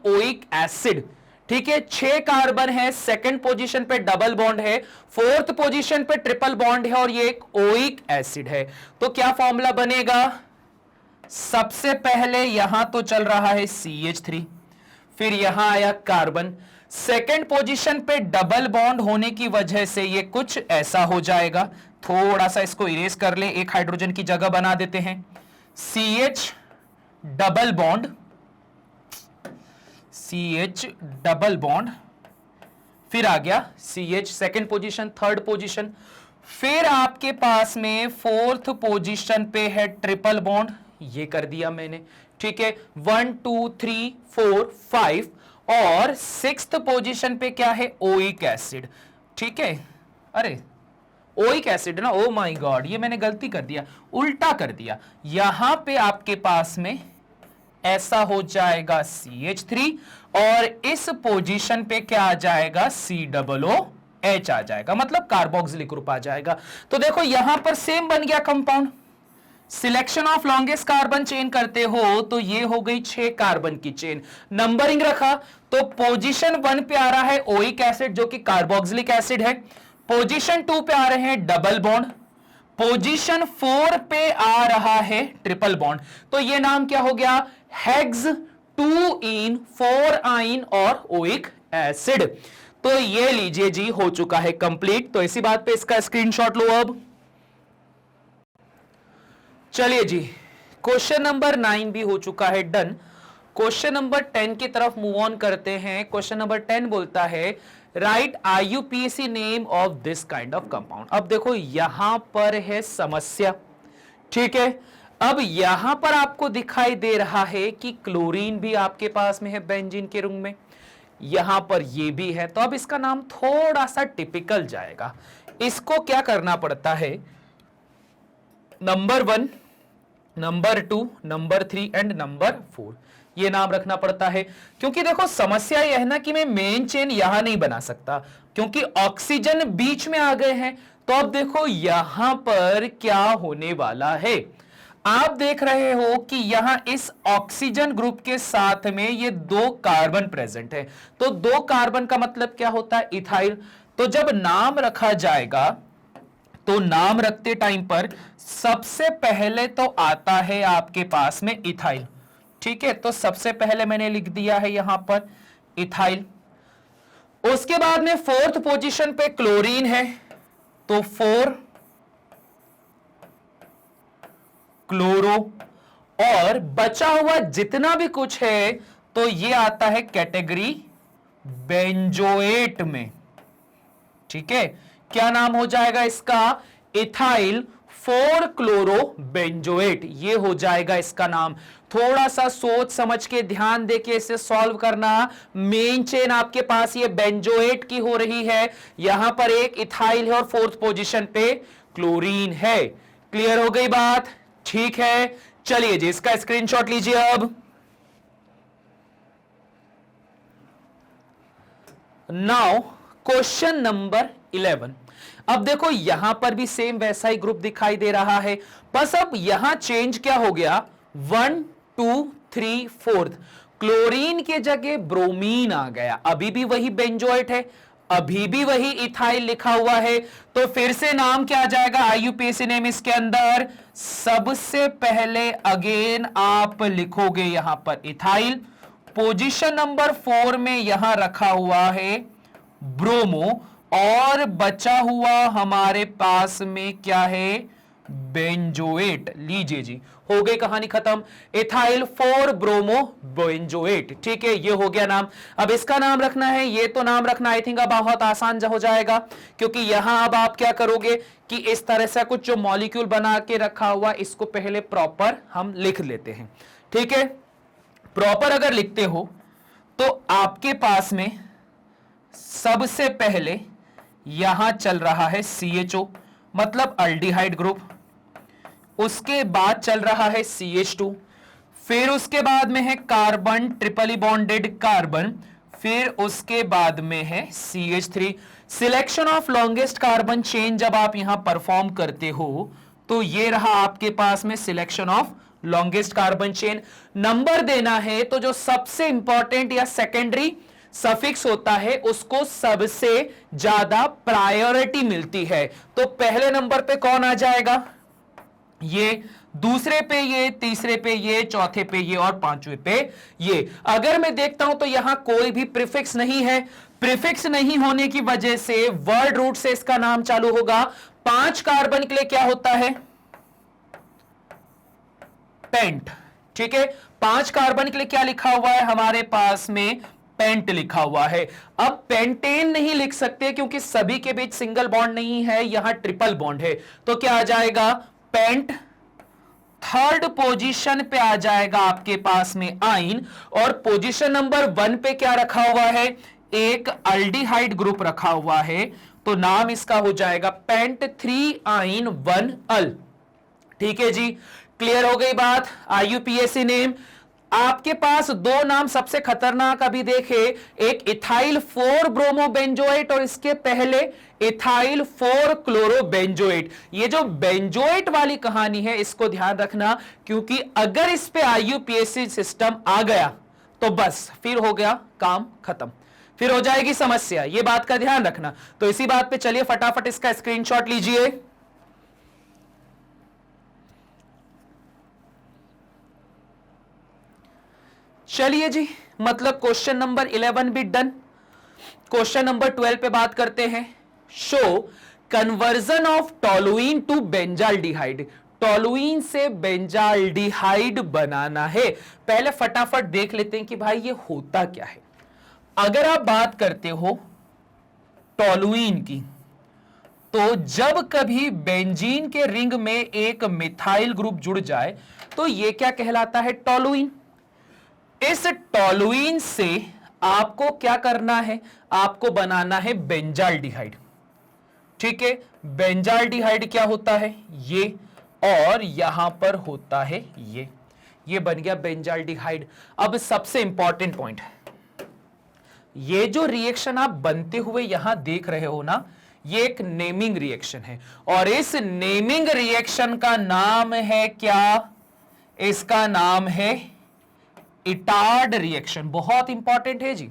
ओइक एसिड। ठीक है, 6 कार्बन है, सेकंड पोजीशन पे डबल बॉन्ड है, फोर्थ पोजीशन पे ट्रिपल बॉन्ड है और ये एक ओइक एसिड है। तो क्या फॉर्मूला बनेगा, सबसे पहले यहां तो चल रहा है CH3, फिर यहां आया कार्बन, सेकेंड पोजीशन पे डबल बॉन्ड होने की वजह से ये कुछ ऐसा हो जाएगा। थोड़ा सा इसको इरेज कर ले, एक हाइड्रोजन की जगह बना देते हैं, CH double bond, CH double bond, फिर आ गया CH second position, third position, फिर आपके पास में फोर्थ पोजीशन पे है ट्रिपल बॉन्ड, ये कर दिया मैंने। ठीक है, 1 2 3 4 5 और सिक्स्थ पोजीशन पे क्या है, ओइक एसिड। ठीक है, अरे ओइक एसिड ना, ओ माय गॉड, ये मैंने गलती कर दिया, उल्टा कर दिया। यहां पे आपके पास में ऐसा हो जाएगा CH3 और इस पोजीशन पे क्या आ जाएगा, COOH आ जाएगा, मतलब कार्बोक्सिलिक ग्रुप आ जाएगा। तो देखो यहां पर सेम बन गया compound. Selection of longest carbon chain करते हो तो ये हो गई 6 कार्बन की चेन, नंबरिंग रखा तो पोजीशन 1 पे आ रहा है ओइक एसिड जो कि कार्बोक्सिलिक एसिड है, पोजीशन 2 पे आ रहे हैं डबल बॉन्ड, पोजीशन 4 पे आ रहा है ट्रिपल बॉन्ड। तो ये नाम क्या हो गया, हेग्स 2इन 4 और ओइक एसिड। तो ये लीजिए जी, हो चुका है कंप्लीट। तो इसी बात पे इसका स्क्रीनशॉट लो अब। चलिए जी, क्वेश्चन नंबर 9 भी हो चुका है डन। क्वेश्चन नंबर 10 की तरफ मूव ऑन करते हैं। क्वेश्चन नंबर 10 बोलता है right IUPAC name of this kind of compound. अब देखो यहां पर है समस्या, ठीक है। अब यहां पर आपको दिखाई दे रहा है कि क्लोरीन भी आपके पास में है बेंजीन के रुंग में, यहां पर ये भी है, तो अब इसका नाम थोड़ा सा टिपिकल जाएगा। इसको क्या करना पड़ता है, number 1, number 2, number 3 and number 4 ये नाम रखना पड़ता है। क्योंकि देखो समस्या यह है ना कि मैं मेन चेन यहां नहीं बना सकता क्योंकि ऑक्सीजन बीच में आ गए हैं। तो अब देखो यहां पर क्या होने वाला है, आप देख रहे हो कि यहां इस ऑक्सीजन ग्रुप के साथ में ये 2 कार्बन प्रेजेंट है। तो 2 कार्बन का मतलब क्या होता है, इथाइल। तो जब नाम रखा जाएगा तो नाम रखते टाइम पर सबसे पहले तो आता है आपके पास में इथाइल। ठीक है, तो सबसे पहले मैंने लिख दिया है यहां पर इथाइल। उसके बाद में फोर्थ पोजीशन पे क्लोरीन है, तो 4 क्लोरो, और बचा हुआ जितना भी कुछ है तो ये आता है कैटेगरी बेंजोएट में। ठीक है, क्या नाम हो जाएगा इसका, इथाइल 4 क्लोरो बेंजोएट, ये हो जाएगा इसका नाम। थोड़ा सा सोच समझ के ध्यान देके इसे सॉल्व करना। मेन चेन आपके पास ये बेंजोएट की हो रही है, यहां पर एक इथाइल है और फोर्थ पोजीशन पे क्लोरीन है। क्लियर हो गई बात, ठीक है। चलिए जी, इसका स्क्रीनशॉट लीजिए अब। Now question number 11। अब देखो यहां पर भी सेम वैसा ही ग्रुप दिखाई दे रहा है, बस अब यहां चेंज क्या हो गया, 1 2 3 4 क्लोरीन के जगह ब्रोमीन आ गया। अभी भी वही बेंजोएट है, अभी भी वही इथाइल लिखा हुआ है, तो फिर से नाम क्या आ जाएगा, IUPAC नेम इसके अंदर सबसे पहले अगेन आप लिखोगे यहां पर इथाइल, पोजीशन नंबर 4 में यहां रखा हुआ है ब्रोमो, और बचा हुआ हमारे पास में क्या है, बेंजोएट। लीजिए जी, हो गई कहानी खत्म, इथाइल 4 ब्रोमो बेंजोएट। ठीक है, ये हो गया नाम। अब इसका नाम रखना है, ये तो नाम रखना आई थिंक अब बहुत आसान हो जाएगा, क्योंकि यहां अब आप क्या करोगे कि इस तरह से कुछ जो मॉलिक्यूल बना के रखा हुआ इसको पहले प्रॉपर हम लिख लेते हैं। ठीक है, प्रॉपर अगर लिखते हो तो आपके पास में सबसे पहले यहां चल रहा है CHO मतलब अल्डिहाइड ग्रुप, उसके बाद चल रहा है CH2, फिर उसके बाद में है कार्बन ट्रिपली बॉन्डेड कार्बन, फिर उसके बाद में है CH3। Selection of longest carbon chain जब आप यहां परफॉर्म करते हो तो ये रहा आपके पास में selection of longest carbon chain. Number देना है तो जो सबसे इंपॉर्टेंट या सेकेंडरी सफिक्स होता है उसको सबसे ज्यादा प्रायोरिटी मिलती है। तो पहले नंबर पे कौन आ जाएगा? ये, दूसरे पे ये, तीसरे पे ये, चौथे पे ये और पांचवें पे ये। अगर मैं देखता हूं तो यहां कोई भी प्रीफिक्स नहीं है। प्रीफिक्स नहीं होने की वजह से वर्ड रूट से इसका नाम चालू होगा। 5 कार्बन के लिए क्या होता है? पेंट। ठीक है, 5 कार्बन के लिए क्या लिखा हुआ है हमारे पास में? पेंट लिखा हुआ है। अब पेंटेन नहीं लिख सकते क्योंकि सभी के बीच सिंगल बॉन्ड नहीं है, यहां ट्रिपल बॉन्ड है। तो क्या आ जाएगा? पेंट। थर्ड पोजीशन पे आ जाएगा आपके पास में आइन, और पोजीशन नंबर 1 पे क्या रखा हुआ है? एक अल्डिहाइड ग्रुप रखा हुआ है, तो नाम इसका हो जाएगा पेंट 3 आइन 1 अल। ठीक है जी, क्लियर हो गई बात। IUPAC name. आपके पास 2 नाम सबसे खतरनाक अभी देखे, एक इथाइल 4 ब्रोमोबेंजोएट और इसके पहले इथाइल 4 क्लोरोबेंजोएट। ये जो बेंजोएट वाली कहानी है इसको ध्यान रखना, क्योंकि अगर इस पे IUPAC सिस्टम आ गया तो बस फिर हो गया काम खत्म, फिर हो जाएगी समस्या। ये बात का ध्यान रखना। तो इसी बात पे चलिए फटाफट इसका स्क्रीनशॉट लीजिए। चलिए जी, मतलब क्वेश्चन नंबर 11 भी डन। क्वेश्चन नंबर 12 पे बात करते हैं। Show conversion of toluene to benzaldehyde. Toluene से बेंजाल्डिहाइड बनाना है। पहले फटाफट देख लेते हैं कि भाई ये होता क्या है। अगर आप बात करते हो टोलुइन की, तो जब कभी बेंजीन के रिंग में एक मिथाइल ग्रुप जुड़ जाए तो ये क्या कहलाता है? टोलुइन। इस टोलुइन से आपको क्या करना है? आपको बनाना है बेंजाल्डिहाइड। ठीक है, बेंजाल्डिहाइड क्या होता है? ये, और यहां पर होता है ये बन गया बेंजाल्डिहाइड। अब सबसे इंपॉर्टेंट पॉइंट, ये जो रिएक्शन आप बनते हुए यहां देख रहे हो ना, ये एक नेमिंग रिएक्शन है, और इस नेमिंग रिएक्शन का नाम है क्या? इसका नाम है इटार्ड रिएक्शन। बहुत इंपॉर्टेंट है जी,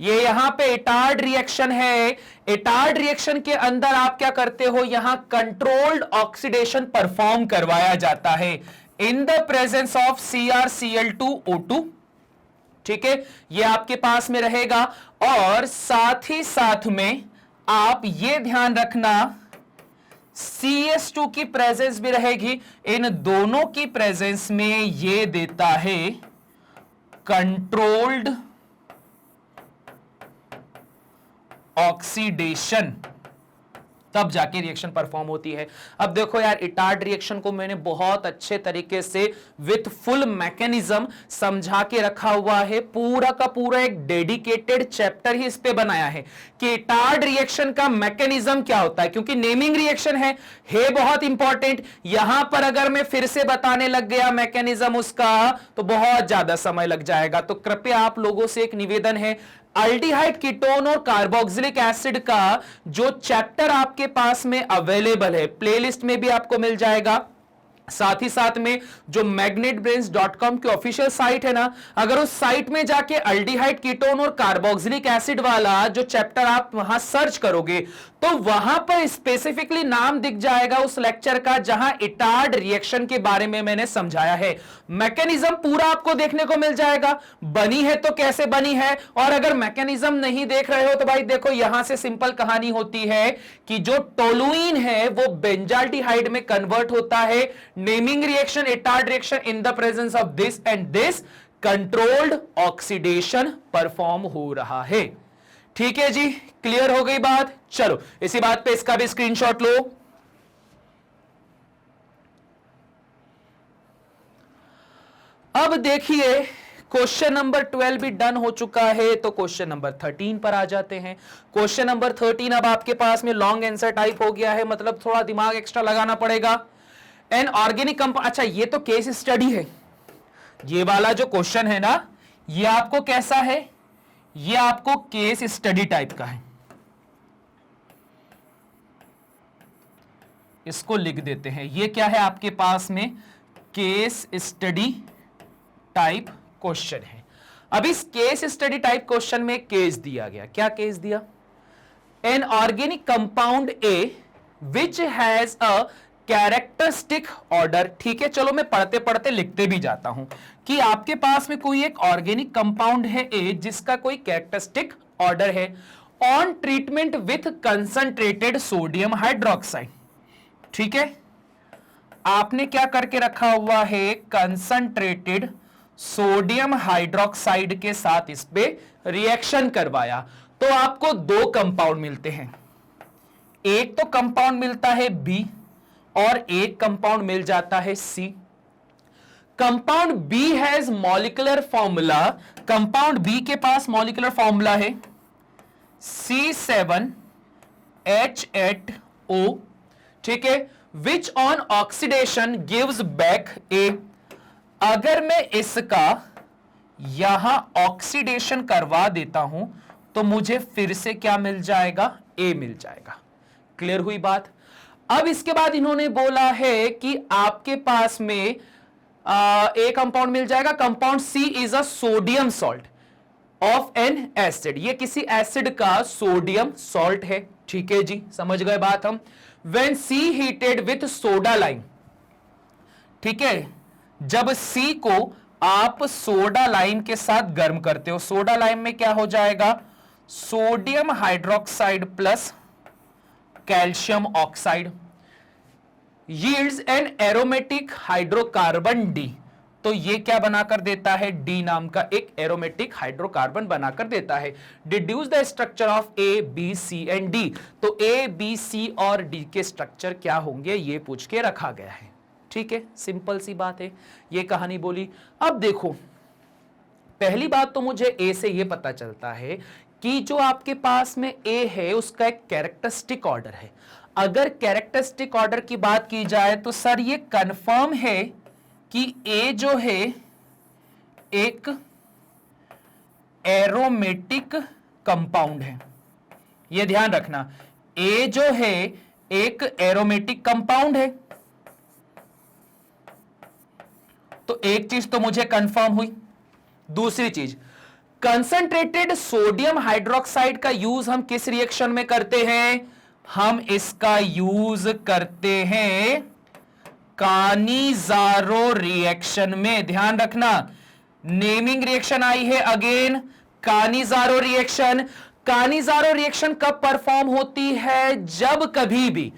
ये यहां पे इटार्ड रिएक्शन है। इटार्ड रिएक्शन के अंदर आप क्या करते हो? यहां कंट्रोल्ड ऑक्सीडेशन परफॉर्म करवाया जाता है in the presence of CrCl2O2। ठीक है, ये आपके पास में रहेगा, और साथ ही साथ में आप ये ध्यान रखना CS2 की प्रेजेंस भी रहेगी। इन दोनों की प्रेजेंस में ये देता है कंट्रोल्ड ऑक्सीडेशन, तब जाके रिएक्शन परफॉर्म होती है। अब देखो यार, इटार्ड रिएक्शन को मैंने बहुत अच्छे तरीके से विथ फुल मैकेनिज्म समझा के रखा हुआ है। पूरा का पूरा एक डेडिकेटेड चैप्टर ही इस पे बनाया है कि इटार्ड रिएक्शन का मैकेनिज्म क्या होता है, क्योंकि नेमिंग रिएक्शन है बहुत इंपॉर्टेंट। यहां पर अगर मैं फिर से बताने लग गया मैकेनिज्म उसका तो बहुत ज्यादा समय लग जाएगा। तो कृपया आप लोगों से एक निवेदन है, अल्डिहाइड कीटोन और कार्बोक्सिलिक एसिड का जो चैप्टर आपके पास में अवेलेबल है, प्लेलिस्ट में भी आपको मिल जाएगा। साथ ही साथ में जो magnetbrains.com की ऑफिशियल साइट है ना, अगर उस साइट में जाके अल्डिहाइड कीटोन और कार्बोक्सिलिक एसिड वाला जो चैप्टर आप वहां सर्च करोगे तो वहां पर स्पेसिफिकली नाम दिख जाएगा उस लेक्चर का जहां इटार्ड रिएक्शन के बारे में मैंने समझाया है। मैकेनिज्म पूरा आपको देखने को मिल जाएगा, बनी है तो कैसे बनी है। और अगर मैकेनिज्म नहीं देख रहे हो तो भाई देखो, यहां से सिंपल कहानी होती है कि जो टोलुइन है वो बेंजाल्डिहाइड में कन्वर्ट होता है। Naming reaction Etard reaction, in the presence of this and this controlled oxidation perform हो रहा है। ठीक है जी, क्लियर हो गई बात। चलो इसी बात पे इसका भी स्क्रीनशॉट लो। अब देखिए क्वेश्चन नंबर 12 भी डन हो चुका है, तो क्वेश्चन नंबर 13 पर आ जाते हैं। क्वेश्चन नंबर 13 अब आपके पास में लॉन्ग आंसर टाइप हो गया है, मतलब थोड़ा दिमाग एक्स्ट्रा लगाना पड़ेगा। एन ऑर्गेनिक कंपाउंड, अच्छा ये तो केस स्टडी है, ये वाला जो क्वेश्चन है ना, ये आपको कैसा है, ये आपको केस स्टडी टाइप का है। इसको लिख देते हैं, ये क्या है आपके पास में, केस स्टडी टाइप क्वेश्चन है। अब इस केस स्टडी टाइप क्वेश्चन में केस दिया गया, क्या केस दिया, an organic compound A which has a characteristic order. ठीक है, चलो मैं पढ़ते पढ़ते लिखते भी जाता हूं कि आपके पास में कोई एक ऑर्गेनिक कंपाउंड है ए जिसका कोई कैरेक्टरिस्टिक ऑर्डर है। On treatment with concentrated sodium hydroxide, ठीक है, आपने क्या करके रखा हुआ है, कंसंट्रेटेड सोडियम हाइड्रोक्साइड के साथ इस पे रिएक्शन करवाया, तो आपको दो कंपाउंड मिलते हैं। एक तो कंपाउंड मिलता है बी और एक कंपाउंड मिल जाता है C. Compound B has molecular formula, compound B के पास मॉलिक्यूलर फॉर्मूला है C7H8O, ठीक है, which on oxidation gives back A. अगर मैं इसका यहां ऑक्सीडेशन करवा देता हूं तो मुझे फिर से क्या मिल जाएगा, ए मिल जाएगा। क्लियर हुई बात। अब इसके बाद इन्होंने बोला है कि आपके पास में ए कंपाउंड मिल जाएगा, compound C is a sodium salt of an acid, ये किसी एसिड का सोडियम सॉल्ट है। ठीक है जी, समझ गए बात हम। When C heated with soda lime, ठीक है, जब सी को आप सोडा लाइम के साथ गर्म करते हो, सोडा लाइम में क्या हो जाएगा, sodium hydroxide plus calcium oxide, yields an aromatic hydrocarbon D. तो ये क्या बनाकर देता है, डी नाम का एक एरोमेटिक हाइड्रोकार्बन बनाकर देता है। Deduce the structure of A B C and D, तो ए बी सी और डी के स्ट्रक्चर क्या होंगे ये पूछ के रखा गया है। ठीक है, सिंपल सी बात है, ये कहानी बोली। अब देखो, पहली बात तो मुझे ए से ये पता चलता है कि जो आपके पास में ए है उसका एक कैरेक्टरिस्टिक ऑर्डर है। अगर कैरेक्टरिस्टिक ऑर्डर की बात की जाए तो सर ये कंफर्म है कि ए जो है एक एरोमेटिक कंपाउंड है, ये ध्यान रखना, ए जो है एक एरोमेटिक कंपाउंड है। तो एक चीज तो मुझे कंफर्म हुई। दूसरी चीज, कंसंट्रेटेड सोडियम हाइड्रोक्साइड का यूज हम किस रिएक्शन में करते हैं, हम इसका यूज करते हैं कानिजारो रिएक्शन में। ध्यान रखना, नेमिंग रिएक्शन आई है अगेन, कानिजारो रिएक्शन। कानिजारो रिएक्शन कब परफॉर्म होती है, जब कभी भी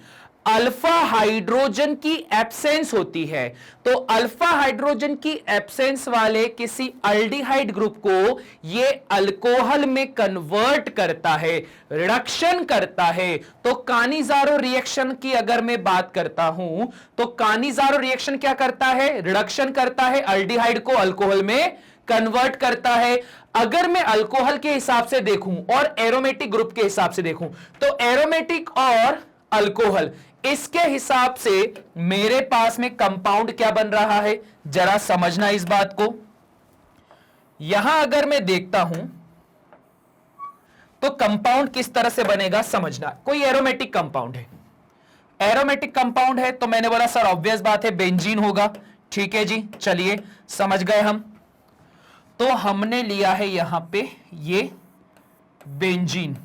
अल्फा हाइड्रोजन की एब्सेंस होती है। तो अल्फा हाइड्रोजन की एब्सेंस वाले किसी अल्डिहाइड ग्रुप को ये अल्कोहल में कन्वर्ट करता है, रिडक्शन करता है। तो कानिजारो रिएक्शन की अगर मैं बात करता हूं तो कानिजारो रिएक्शन क्या करता है, रिडक्शन करता है, अल्डिहाइड को अल्कोहल में कन्वर्ट करता है। अगर मैं अल्कोहल के हिसाब से देखूं और एरोमेटिक ग्रुप के हिसाब से देखूं तो एरोमेटिक और अल्कोहल, इसके हिसाब से मेरे पास में कंपाउंड क्या बन रहा है, जरा समझना इस बात को। यहां अगर मैं देखता हूं तो कंपाउंड किस तरह से बनेगा समझना। कोई एरोमेटिक कंपाउंड है, एरोमेटिक कंपाउंड है तो मैंने बोला सर ऑब्वियस बात है बेंजीन होगा। ठीक है जी, चलिए समझ गए हम। तो हमने लिया है यहां पे ये benzene.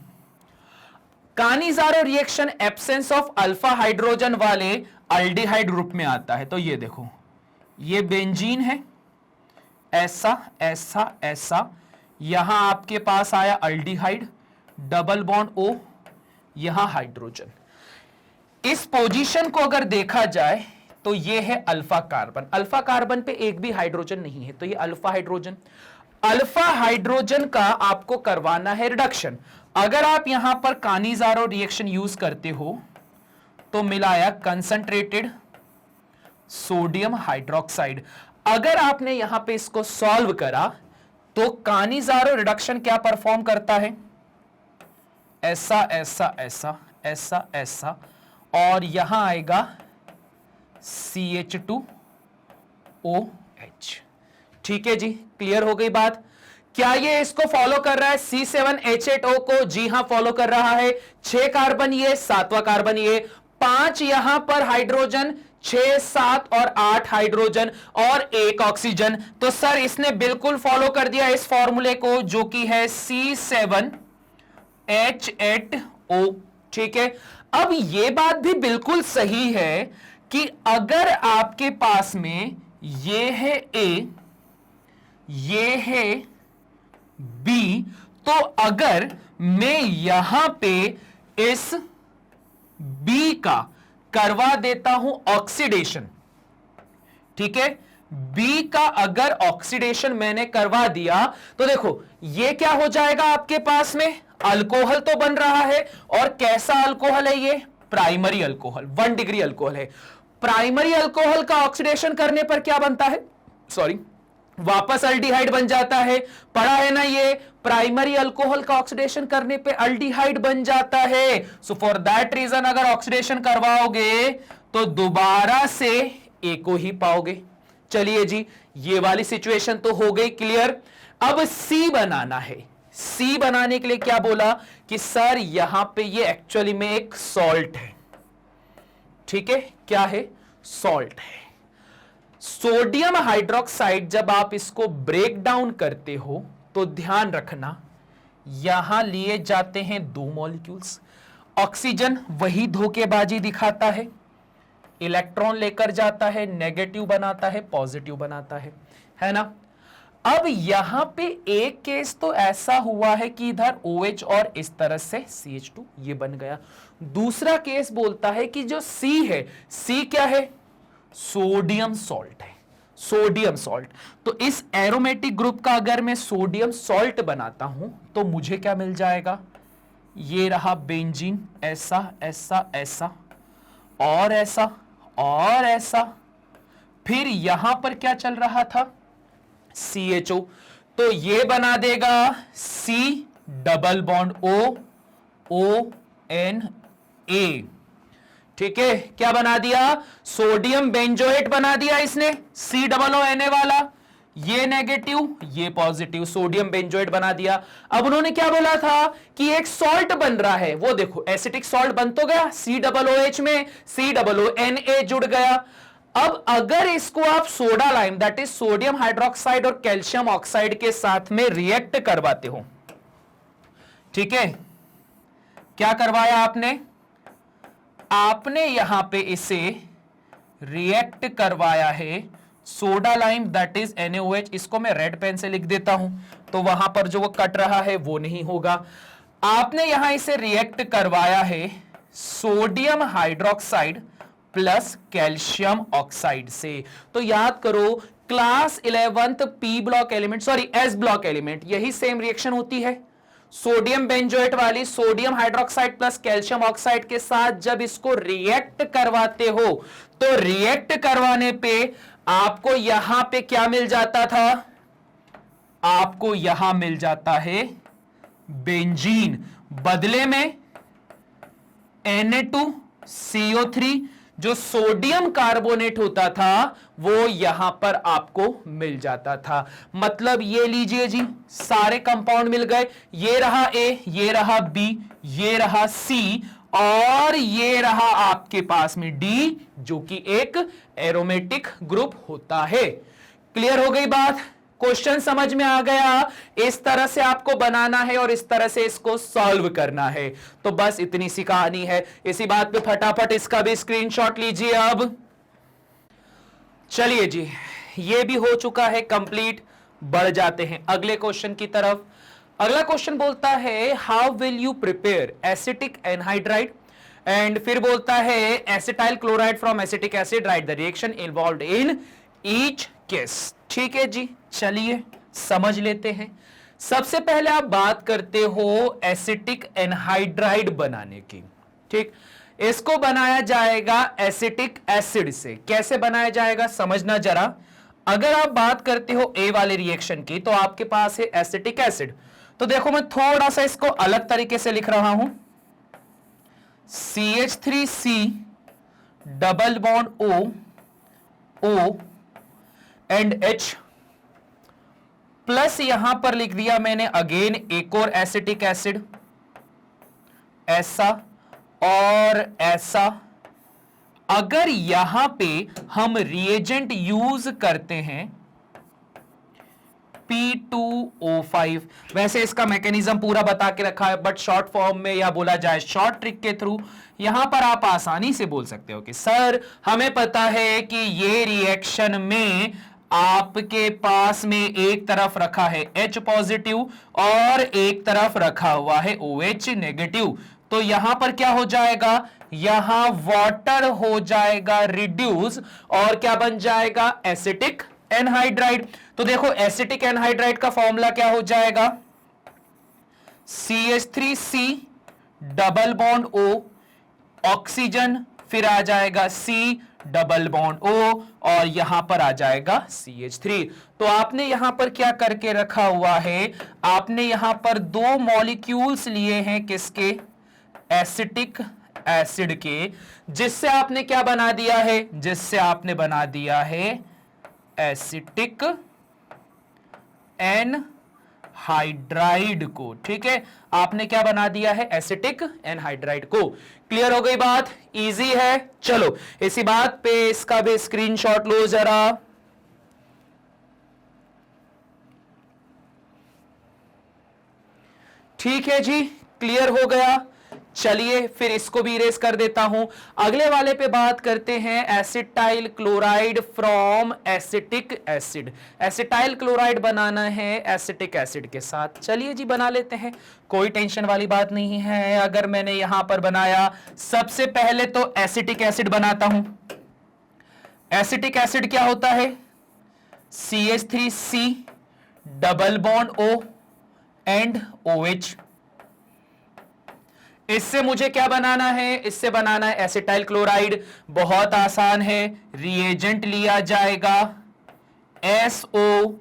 Cannizzaro reaction absence of alpha hydrogen वाले अल्डिहाइड ग्रुप में आता है। तो ये देखो, ये बेंजीन है, ऐसा ऐसा ऐसा, यहां आपके पास आया अल्डिहाइड, डबल बॉन्ड ओ, यहां हाइड्रोजन। इस पोजीशन को अगर देखा जाए तो ये है अल्फा कार्बन। अल्फा कार्बन पे एक भी हाइड्रोजन नहीं है, तो ये अल्फा हाइड्रोजन। अल्फा हाइड्रोजन का आपको करवाना है रिडक्शन। अगर आप यहां पर कानिजारो रिएक्शन यूज करते हो तो मिलाया कंसंट्रेटेड सोडियम हाइड्रोक्साइड। अगर आपने यहां पे इसको सॉल्व करा तो कानिजारो रिडक्शन क्या परफॉर्म करता है, ऐसा ऐसा ऐसा ऐसा ऐसा, और यहां आएगा CH2OH। ठीक है जी, क्लियर हो गई बात। क्या ये इसको फॉलो कर रहा है C7H8O को? जी हां, फॉलो कर रहा है। 6 कार्बन ये, 7वां कार्बन ये, 5 यहां पर हाइड्रोजन, 6, 7 और 8 हाइड्रोजन और 1 ऑक्सीजन। तो सर इसने बिल्कुल फॉलो कर दिया इस फॉर्मूले को, जो कि है C7H8O। ठीक है, अब यह बात भी बिल्कुल सही है कि अगर आपके पास में ये है A, ये है B, तो अगर मैं यहां पे इस B का करवा देता हूं ऑक्सीडेशन, ठीक है, B का अगर ऑक्सीडेशन मैंने करवा दिया तो देखो ये क्या हो जाएगा, आपके पास में अल्कोहल तो बन रहा है, और कैसा अल्कोहल है ये, प्राइमरी अल्कोहल, 1 डिग्री अल्कोहल है। प्राइमरी अल्कोहल का ऑक्सीडेशन करने पर क्या बनता है, सॉरी, वापस अल्डिहाइड बन जाता है। पढ़ा है ना ये, प्राइमरी अल्कोहल का ऑक्सीडेशन करने पे अल्डिहाइड बन जाता है। सो फॉर दैट रीजन अगर ऑक्सीडेशन करवाओगे तो दोबारा से ए को ही पाओगे। चलिए जी, ये वाली सिचुएशन तो हो गई क्लियर। अब सी बनाना है। सी बनाने के लिए क्या बोला कि सर यहां पे ये एक्चुअली में एक सॉल्ट है। ठीक है, क्या है, सॉल्ट है। सोडियम हाइड्रोक्साइड जब आप इसको ब्रेक डाउन करते हो तो ध्यान रखना यहां लिए जाते हैं 2 मॉलिक्यूल्स। ऑक्सीजन वही धोखेबाजी दिखाता है, इलेक्ट्रॉन लेकर जाता है, नेगेटिव बनाता है, पॉजिटिव बनाता है ना। अब यहां पे एक केस तो ऐसा हुआ है कि इधर OH और इस तरह से CH2 ये बन गया। दूसरा केस बोलता है कि जो C है, C क्या है, सोडियम सॉल्ट है, सोडियम सॉल्ट। तो इस एरोमेटिक ग्रुप का अगर मैं सोडियम सॉल्ट बनाता हूं तो मुझे क्या मिल जाएगा, ये रहा बेंजीन, ऐसा ऐसा ऐसा और ऐसा और ऐसा। फिर यहां पर क्या चल रहा था, CHO, तो ये बना देगा C डबल बॉन्ड ONA। ठीक है, क्या बना दिया, सोडियम बेंजोएट बना दिया इसने, COONA वाला, ये नेगेटिव ये पॉजिटिव, सोडियम बेंजोएट बना दिया। अब उन्होंने क्या बोला था कि एक सॉल्ट बन रहा है, वो देखो एसिटिक सॉल्ट बन तो गया, COOH में COONA जुड़ गया। अब अगर इसको आप soda lime that is sodium hydroxide और कैल्शियम ऑक्साइड के साथ में रिएक्ट करवाते हो, ठीक है, क्या करवाया आपने, आपने यहां पे इसे रिएक्ट करवाया है soda lime that is NaOH। इसको मैं रेड पेन से लिख देता हूं तो वहां पर जो वो कट रहा है वो नहीं होगा। आपने यहां इसे रिएक्ट करवाया है sodium hydroxide plus calcium oxide से। तो याद करो class 11th P block element, sorry S block element, यही सेम रिएक्शन होती है। सोडियम बेंजोएट वाली sodium hydroxide plus calcium oxide के साथ जब इसको रिएक्ट करवाते हो तो रिएक्ट करवाने पे आपको यहां पे क्या मिल जाता था, आपको यहां मिल जाता है बेंजीन, बदले में Na2CO3 जो सोडियम कार्बोनेट होता था वो यहां पर आपको मिल जाता था। मतलब ये लीजिए जी, सारे कंपाउंड मिल गए, ये रहा A, ये रहा B, ये रहा C और ये रहा आपके पास में D, जो कि एक एरोमेटिक ग्रुप होता है। क्लियर हो गई बात, क्वेश्चन समझ में आ गया। इस तरह से आपको बनाना है और इस तरह से इसको सॉल्व करना है। तो बस इतनी सी कहानी है। इसी बात पे फटाफट इसका भी स्क्रीनशॉट लीजिए। अब चलिए जी, ये भी हो चुका है कंप्लीट। बढ़ जाते हैं अगले क्वेश्चन की तरफ। अगला क्वेश्चन बोलता है how will you prepare acetic anhydride, and फिर बोलता है acetyl chloride from acetic acid, right the reaction involved in each case. ठीक है जी, चलिए समझ लेते हैं। सबसे पहले आप बात करते हो एसिटिक एनहाइड्राइड बनाने की। ठीक, इसको बनाया जाएगा एसिटिक एसिड से। कैसे बनाया जाएगा समझना जरा। अगर आप बात करते हो ए वाले रिएक्शन की, तो आपके पास है एसिटिक एसिड। तो देखो मैं थोड़ा सा इसको अलग तरीके से लिख रहा हूं, CH3C double bond O and H plus यहां पर लिख दिया मैंने अगेन एक और एसिटिक एसिड, ऐसा और ऐसा। अगर यहां पे हम रिएजेंट यूज करते हैं P2O5, वैसे इसका मैकेनिज्म पूरा बता के रखा है, बट शॉर्ट फॉर्म में या बोला जाए शॉर्ट ट्रिक के थ्रू यहां पर आप आसानी से बोल सकते हो कि सर हमें पता है कि ये रिएक्शन में आपके पास में एक तरफ रखा है H पॉजिटिव और एक तरफ रखा हुआ है OH नेगेटिव, तो यहां पर क्या हो जाएगा, यहां वाटर हो जाएगा रिड्यूस और क्या बन जाएगा, एसिटिक एनहाइड्राइड। तो देखो एसिटिक एनहाइड्राइड का फॉर्मूला क्या हो जाएगा, CH3C double bond O, oxygen, फिर आ जाएगा C डबल बॉन्ड O और यहां पर आ जाएगा CH3। तो आपने यहां पर क्या करके रखा हुआ है, आपने यहां पर दो मॉलिक्यूल्स लिए हैं, किसके, एसिटिक एसिड के, जिससे आपने क्या बना दिया है, जिससे आपने बना दिया है एसिटिक एनहाइड्राइड को। ठीक है, आपने क्या बना दिया है, एसिटिक एनहाइड्राइड को। क्लियर हो गई बात, इजी है। चलो इसी बात पे इसका भी स्क्रीनशॉट लो जरा। ठीक है जी, क्लियर हो गया। चलिए फिर इसको भी इरेज कर देता हूं। अगले वाले पे बात करते हैं, acetyl chloride from acetic acid. Acetyl chloride बनाना है एसिटिक एसिड के साथ। चलिए जी बना लेते हैं, कोई टेंशन वाली बात नहीं है। अगर मैंने यहां पर बनाया, सबसे पहले तो एसिटिक एसिड बनाता हूं। एसिटिक एसिड क्या होता है, CH3C double bond O and OH। इससे मुझे क्या बनाना है, इससे बनाना है एसिटाइल क्लोराइड। बहुत आसान है, रिएजेंट लिया जाएगा SOCl2।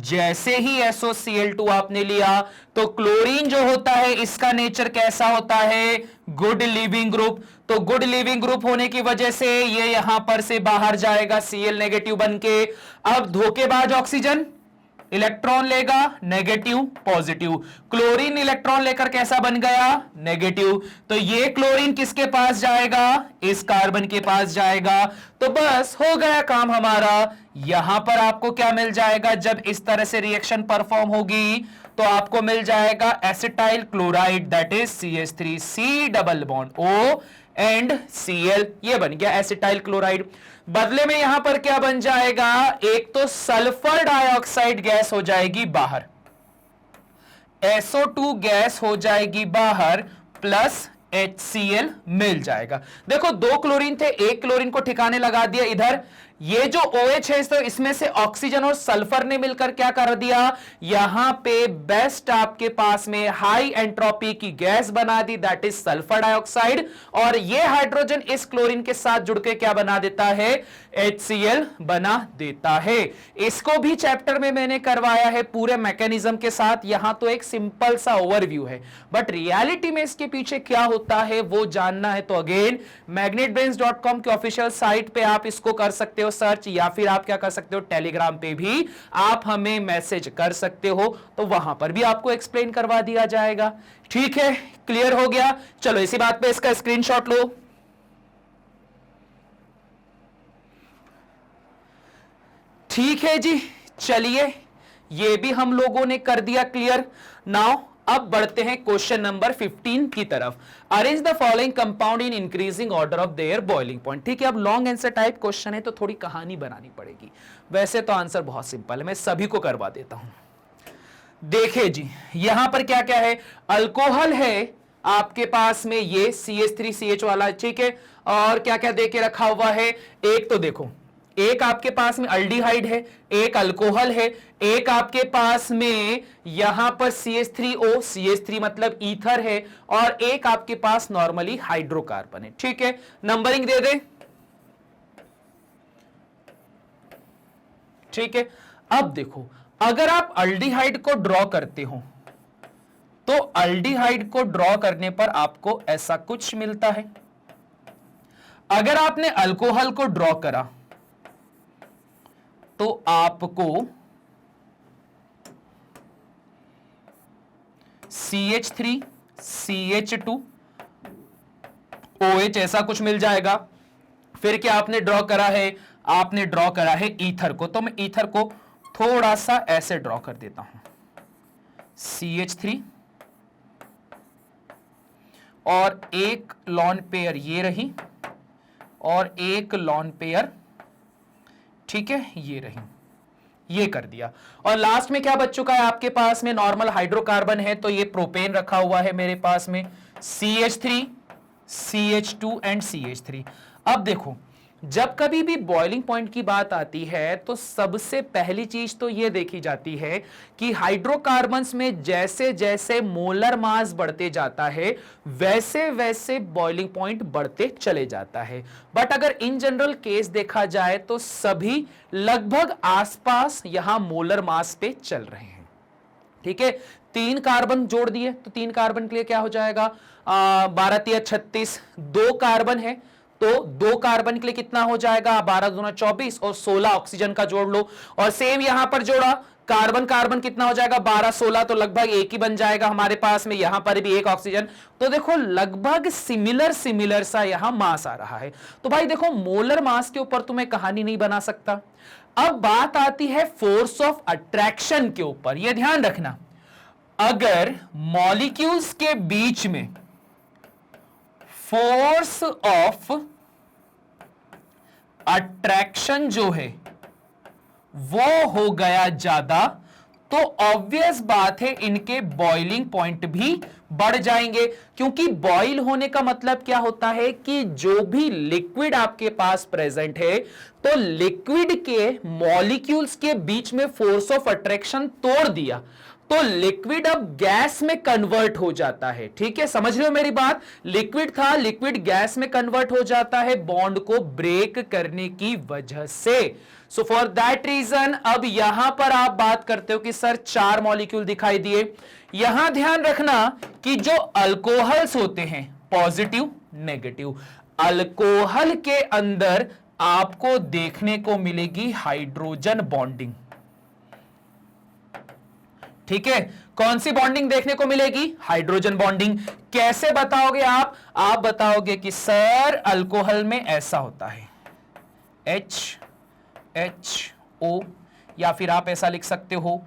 जैसे ही SOCl2 आपने लिया तो क्लोरीन जो होता है इसका नेचर कैसा होता है, गुड लिविंग ग्रुप। तो गुड लिविंग ग्रुप होने की वजह से ये यहां पर से बाहर जाएगा Cl नेगेटिव बनके। अब धोखेबाज ऑक्सीजन इलेक्ट्रॉन लेगा, नेगेटिव पॉजिटिव। क्लोरीन इलेक्ट्रॉन लेकर कैसा बन गया, नेगेटिव। तो ये क्लोरीन किसके पास जाएगा, इस कार्बन के पास जाएगा। तो बस हो गया काम हमारा। यहां पर आपको क्या मिल जाएगा, जब इस तरह से रिएक्शन परफॉर्म होगी तो आपको मिल जाएगा acetyl chloride, that is CH3C double bond O and Cl। ये बन गया एसिटाइल क्लोराइड। बदले में यहां पर क्या बन जाएगा, एक तो सल्फर डाइऑक्साइड गैस हो जाएगी बाहर, SO2 गैस हो जाएगी बाहर, प्लस HCl मिल जाएगा। देखो दो क्लोरीन थे, एक क्लोरीन को ठिकाने लगा दिया इधर। ये जो OH है तो इसमें से ऑक्सीजन और सल्फर ने मिलकर क्या कर दिया, यहां पे बेस्ट आपके पास में हाई एंट्रोपी की गैस बना दी, दैट इज सल्फर डाइऑक्साइड। और ये हाइड्रोजन इस क्लोरीन के साथ जुड़कर क्या बना देता है, HCl बना देता है। इसको भी चैप्टर में मैंने करवाया है पूरे मैकेनिज्म के साथ। यहां तो एक सिंपल सा ओवरव्यू है, बट रियलिटी में इसके पीछे क्या होता है वो जानना है तो अगेन magnetbrains.com के ऑफिशियल साइट पे आप इसको कर सकते हो सर्च, या फिर आप क्या कर सकते हो, टेलीग्राम पे भी आप हमें मैसेज कर सकते हो, तो वहां पर भी आपको एक्सप्लेन करवा दिया जाएगा। ठीक है, क्लियर हो गया। चलो इसी बात पे इसका स्क्रीनशॉट लो। ठीक है जी, चलिए ये भी हम लोगों ने कर दिया क्लियर। नाउ अब बढ़ते हैं क्वेश्चन नंबर 15 की तरफ। Arrange the following compound in increasing order of their boiling point. ठीक है, अब लॉन्ग आंसर टाइप क्वेश्चन है तो थोड़ी कहानी बनानी पड़ेगी। वैसे तो आंसर बहुत सिंपल है, मैं सभी को करवा देता हूं। देखिए जी, यहां पर क्या क्या है, अल्कोहल है आपके पास में ये CH3CH वाला, ठीक है। और क्या क्या देके रखा हुआ है, एक तो देखो, एक आपके पास में अल्डिहाइड है, एक अल्कोहल है, एक आपके पास में यहां पर CH3O, CH3 मतलब ईथर है, और एक आपके पास नॉर्मली हाइड्रोकार्बन है। ठीक है, नंबरिंग दे दे। ठीक है। अब देखो, अगर आप अल्डिहाइड को ड्रॉ करते हो तो अल्डिहाइड को ड्रॉ करने पर आपको ऐसा कुछ मिलता है। अगर आपने अल्कोहल को ड्रॉ करा तो आपको CH3 CH2 OH ऐसा कुछ मिल जाएगा। फिर क्या आपने ड्रॉ करा है? आपने ड्रॉ करा है ईथर को, तो मैं ईथर को थोड़ा सा ऐसे ड्रॉ कर देता हूं, CH3 और एक लॉन पेयर ये रही और एक लॉन पेयर, ठीक है, ये रही, ये कर दिया। और लास्ट में क्या बच चुका है आपके पास में? नॉर्मल हाइड्रोकार्बन है, तो ये प्रोपेन रखा हुआ है मेरे पास में, CH3 CH2 एंड CH3। अब देखो, जब कभी भी बॉइलिंग पॉइंट की बात आती है तो सबसे पहली चीज तो यह देखी जाती है कि हाइड्रोकार्बन्स में जैसे जैसे मोलर मास बढ़ते जाता है वैसे वैसे बॉइलिंग पॉइंट बढ़ते चले जाता है। बट अगर इन जनरल केस देखा जाए तो सभी लगभग आसपास यहां मोलर मास पे चल रहे हैं, ठीक है। 3 कार्बन जोड़ दिए तो 3 कार्बन के लिए क्या हो जाएगा? 12 3 36, 2 कार्बन है तो 2 कार्बन के लिए कितना हो जाएगा? 12 दूना 24 और 16 ऑक्सीजन का जोड़ लो। और सेम यहां पर जोड़ा, कार्बन कार्बन कितना हो जाएगा? 12 16, तो लगभग एक ही बन जाएगा हमारे पास में, यहां पर भी एक ऑक्सीजन। तो देखो लगभग सिमिलर सा यहां मास आ रहा है। तो भाई देखो, मोलर मास के ऊपर तुम्हें कहानी नहीं बना सकता। अब बात आती है फोर्स ऑफ अट्रैक्शन के ऊपर। यह ध्यान रखना, अगर मॉलिक्यूल्स के बीच में फोर्स ऑफ अट्रैक्शन जो है वो हो गया ज्यादा तो ऑब्वियस बात है इनके बॉइलिंग पॉइंट भी बढ़ जाएंगे। क्योंकि बॉइल होने का मतलब क्या होता है कि जो भी लिक्विड आपके पास प्रेजेंट है तो लिक्विड के मॉलिक्यूल्स के बीच में फोर्स ऑफ अट्रैक्शन तोड़ दिया तो लिक्विड अब गैस में कन्वर्ट हो जाता है। ठीक है, समझ रहे हो मेरी बात? लिक्विड था, लिक्विड गैस में कन्वर्ट हो जाता है बॉन्ड को ब्रेक करने की वजह से। सो फॉर दैट रीजन अब यहां पर आप बात करते हो कि सर 4 मॉलिक्यूल दिखाई दिए। यहां ध्यान रखना कि जो अल्कोहल्स होते हैं, पॉजिटिव नेगेटिव, अल्कोहल के अंदर आपको देखने को मिलेगी हाइड्रोजन बॉन्डिंग। ठीक है, कौन सी बॉन्डिंग देखने को मिलेगी? Hydrogen bonding. कैसे बताओगे आप? आप बताओगे कि सर अल्कोहल में ऐसा होता है HO, या फिर आप ऐसा लिख सकते हो,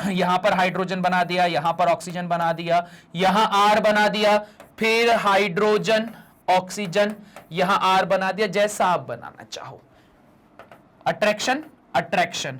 यहां पर हाइड्रोजन बना दिया, यहां पर ऑक्सीजन बना दिया, यहां R बना दिया, फिर हाइड्रोजन ऑक्सीजन, यहां R बना दिया, जैसा आप बनाना चाहो। Attraction attraction,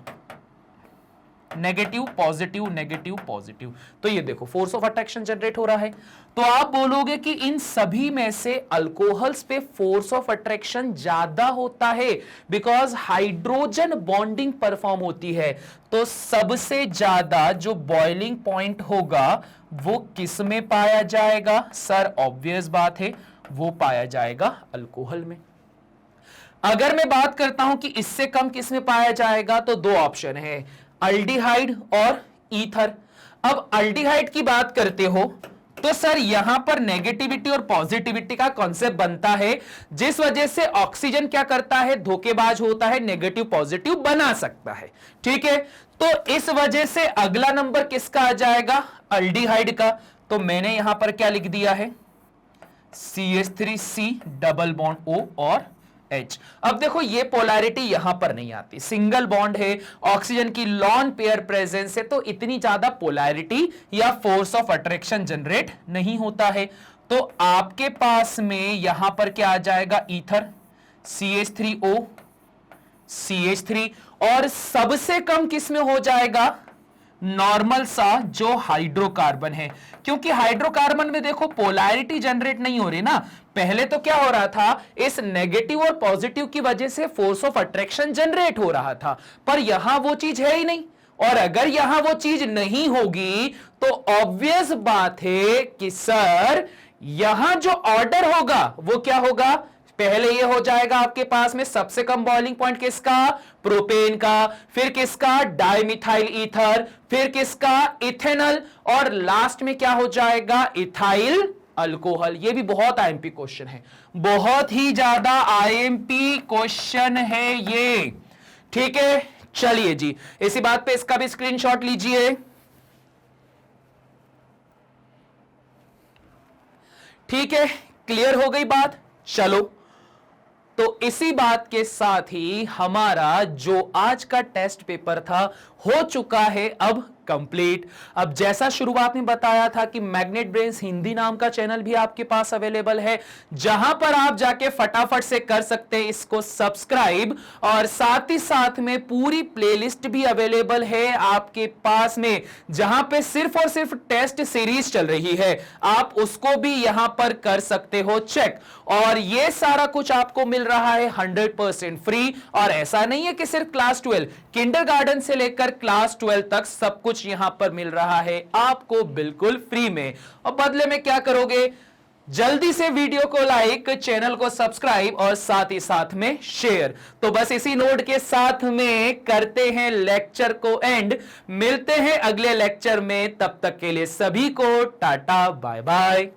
negative positive negative positive, तो ये देखो फोर्स ऑफ अट्रैक्शन जनरेट हो रहा है। तो आप बोलोगे कि इन सभी में से अल्कोहल्स पे फोर्स ऑफ अट्रैक्शन ज्यादा होता है बिकॉज हाइड्रोजन बॉन्डिंग परफॉर्म होती है। तो सबसे ज्यादा जो बॉइलिंग पॉइंट होगा वो किस में पाया जाएगा? सर ऑब्वियस बात है, वो पाया जाएगा अल्कोहल में। अगर मैं बात करता हूं कि इससे कम किस में पाया जाएगा, तो 2 ऑप्शन है, अल्डिहाइड और ईथर। अब अल्डिहाइड की बात करते हो तो सर यहां पर नेगेटिविटी और पॉजिटिविटी का कॉन्सेप्ट बनता है, जिस वजह से ऑक्सीजन क्या करता है, धोखेबाज होता है, नेगेटिव पॉजिटिव बना सकता है। ठीक है, तो इस वजह से अगला नंबर किसका आ जाएगा? अल्डिहाइड का। तो मैंने यहां पर क्या लिख दिया है? CH3C डबल बॉन्ड O और H। अब देखो ये पोलैरिटी यहां पर नहीं आती, सिंगल बॉन्ड है, ऑक्सीजन की लॉन पेयर प्रेजेंस है, तो इतनी ज्यादा पोलैरिटी या फोर्स ऑफ अट्रैक्शन जनरेट नहीं होता है। तो आपके पास में यहां पर क्या आ जाएगा? ईथर, CH3O CH3, और सबसे कम किस में हो जाएगा? नॉर्मल सा जो हाइड्रोकार्बन है, क्योंकि हाइड्रोकार्बन में देखो पोलैरिटी जनरेट नहीं हो रही ना। पहले तो क्या हो रहा था, इस नेगेटिव और पॉजिटिव की वजह से फोर्स ऑफ अट्रैक्शन जनरेट हो रहा था, पर यहां वो चीज है ही नहीं। और अगर यहां वो चीज नहीं होगी तो ऑब्वियस बात है कि सर यहां जो ऑर्डर होगा वो क्या होगा? पहले ये हो जाएगा आपके पास में सबसे कम बॉइलिंग पॉइंट किसका, प्रोपेन का, फिर किसका, डाइमिथाइल ईथर, फिर किसका, इथेनॉल, और लास्ट में क्या हो जाएगा, इथाइल अल्कोहल। ये भी बहुत आईएमपी क्वेश्चन है, बहुत ही ज्यादा आईएमपी क्वेश्चन है ये, ठीक है। चलिए जी, इसी बात पे इसका भी स्क्रीनशॉट लीजिए। ठीक है, क्लियर हो गई बात। चलो, तो इसी बात के साथ ही हमारा जो आज का टेस्ट पेपर था हो चुका है अब कंप्लीट। अब जैसा शुरुआत में बताया था कि मैग्नेट ब्रेन्स हिंदी नाम का चैनल भी आपके पास अवेलेबल है, जहां पर आप जाके फटाफट से कर सकते हैं इसको सब्सक्राइब, और साथ ही साथ में पूरी प्लेलिस्ट भी अवेलेबल है आपके पास में, जहां पे सिर्फ और सिर्फ टेस्ट सीरीज चल रही है, आप उसको भी यहां पर कर सकते हो चेक। और ये सारा कुछ आपको मिल रहा है 100% फ्री। और ऐसा नहीं है कि सिर्फ क्लास 12, किंडरगार्टन से लेकर क्लास 12 तक सब कुछ यहां पर मिल रहा है आपको बिल्कुल फ्री में। और बदले में क्या करोगे, जल्दी से वीडियो को लाइक, चैनल को सब्सक्राइब और साथ ही साथ में शेयर। तो बस इसी नोट के साथ में करते हैं लेक्चर को एंड, मिलते हैं अगले लेक्चर में, तब तक के लिए सभी को टाटा बाय बाय।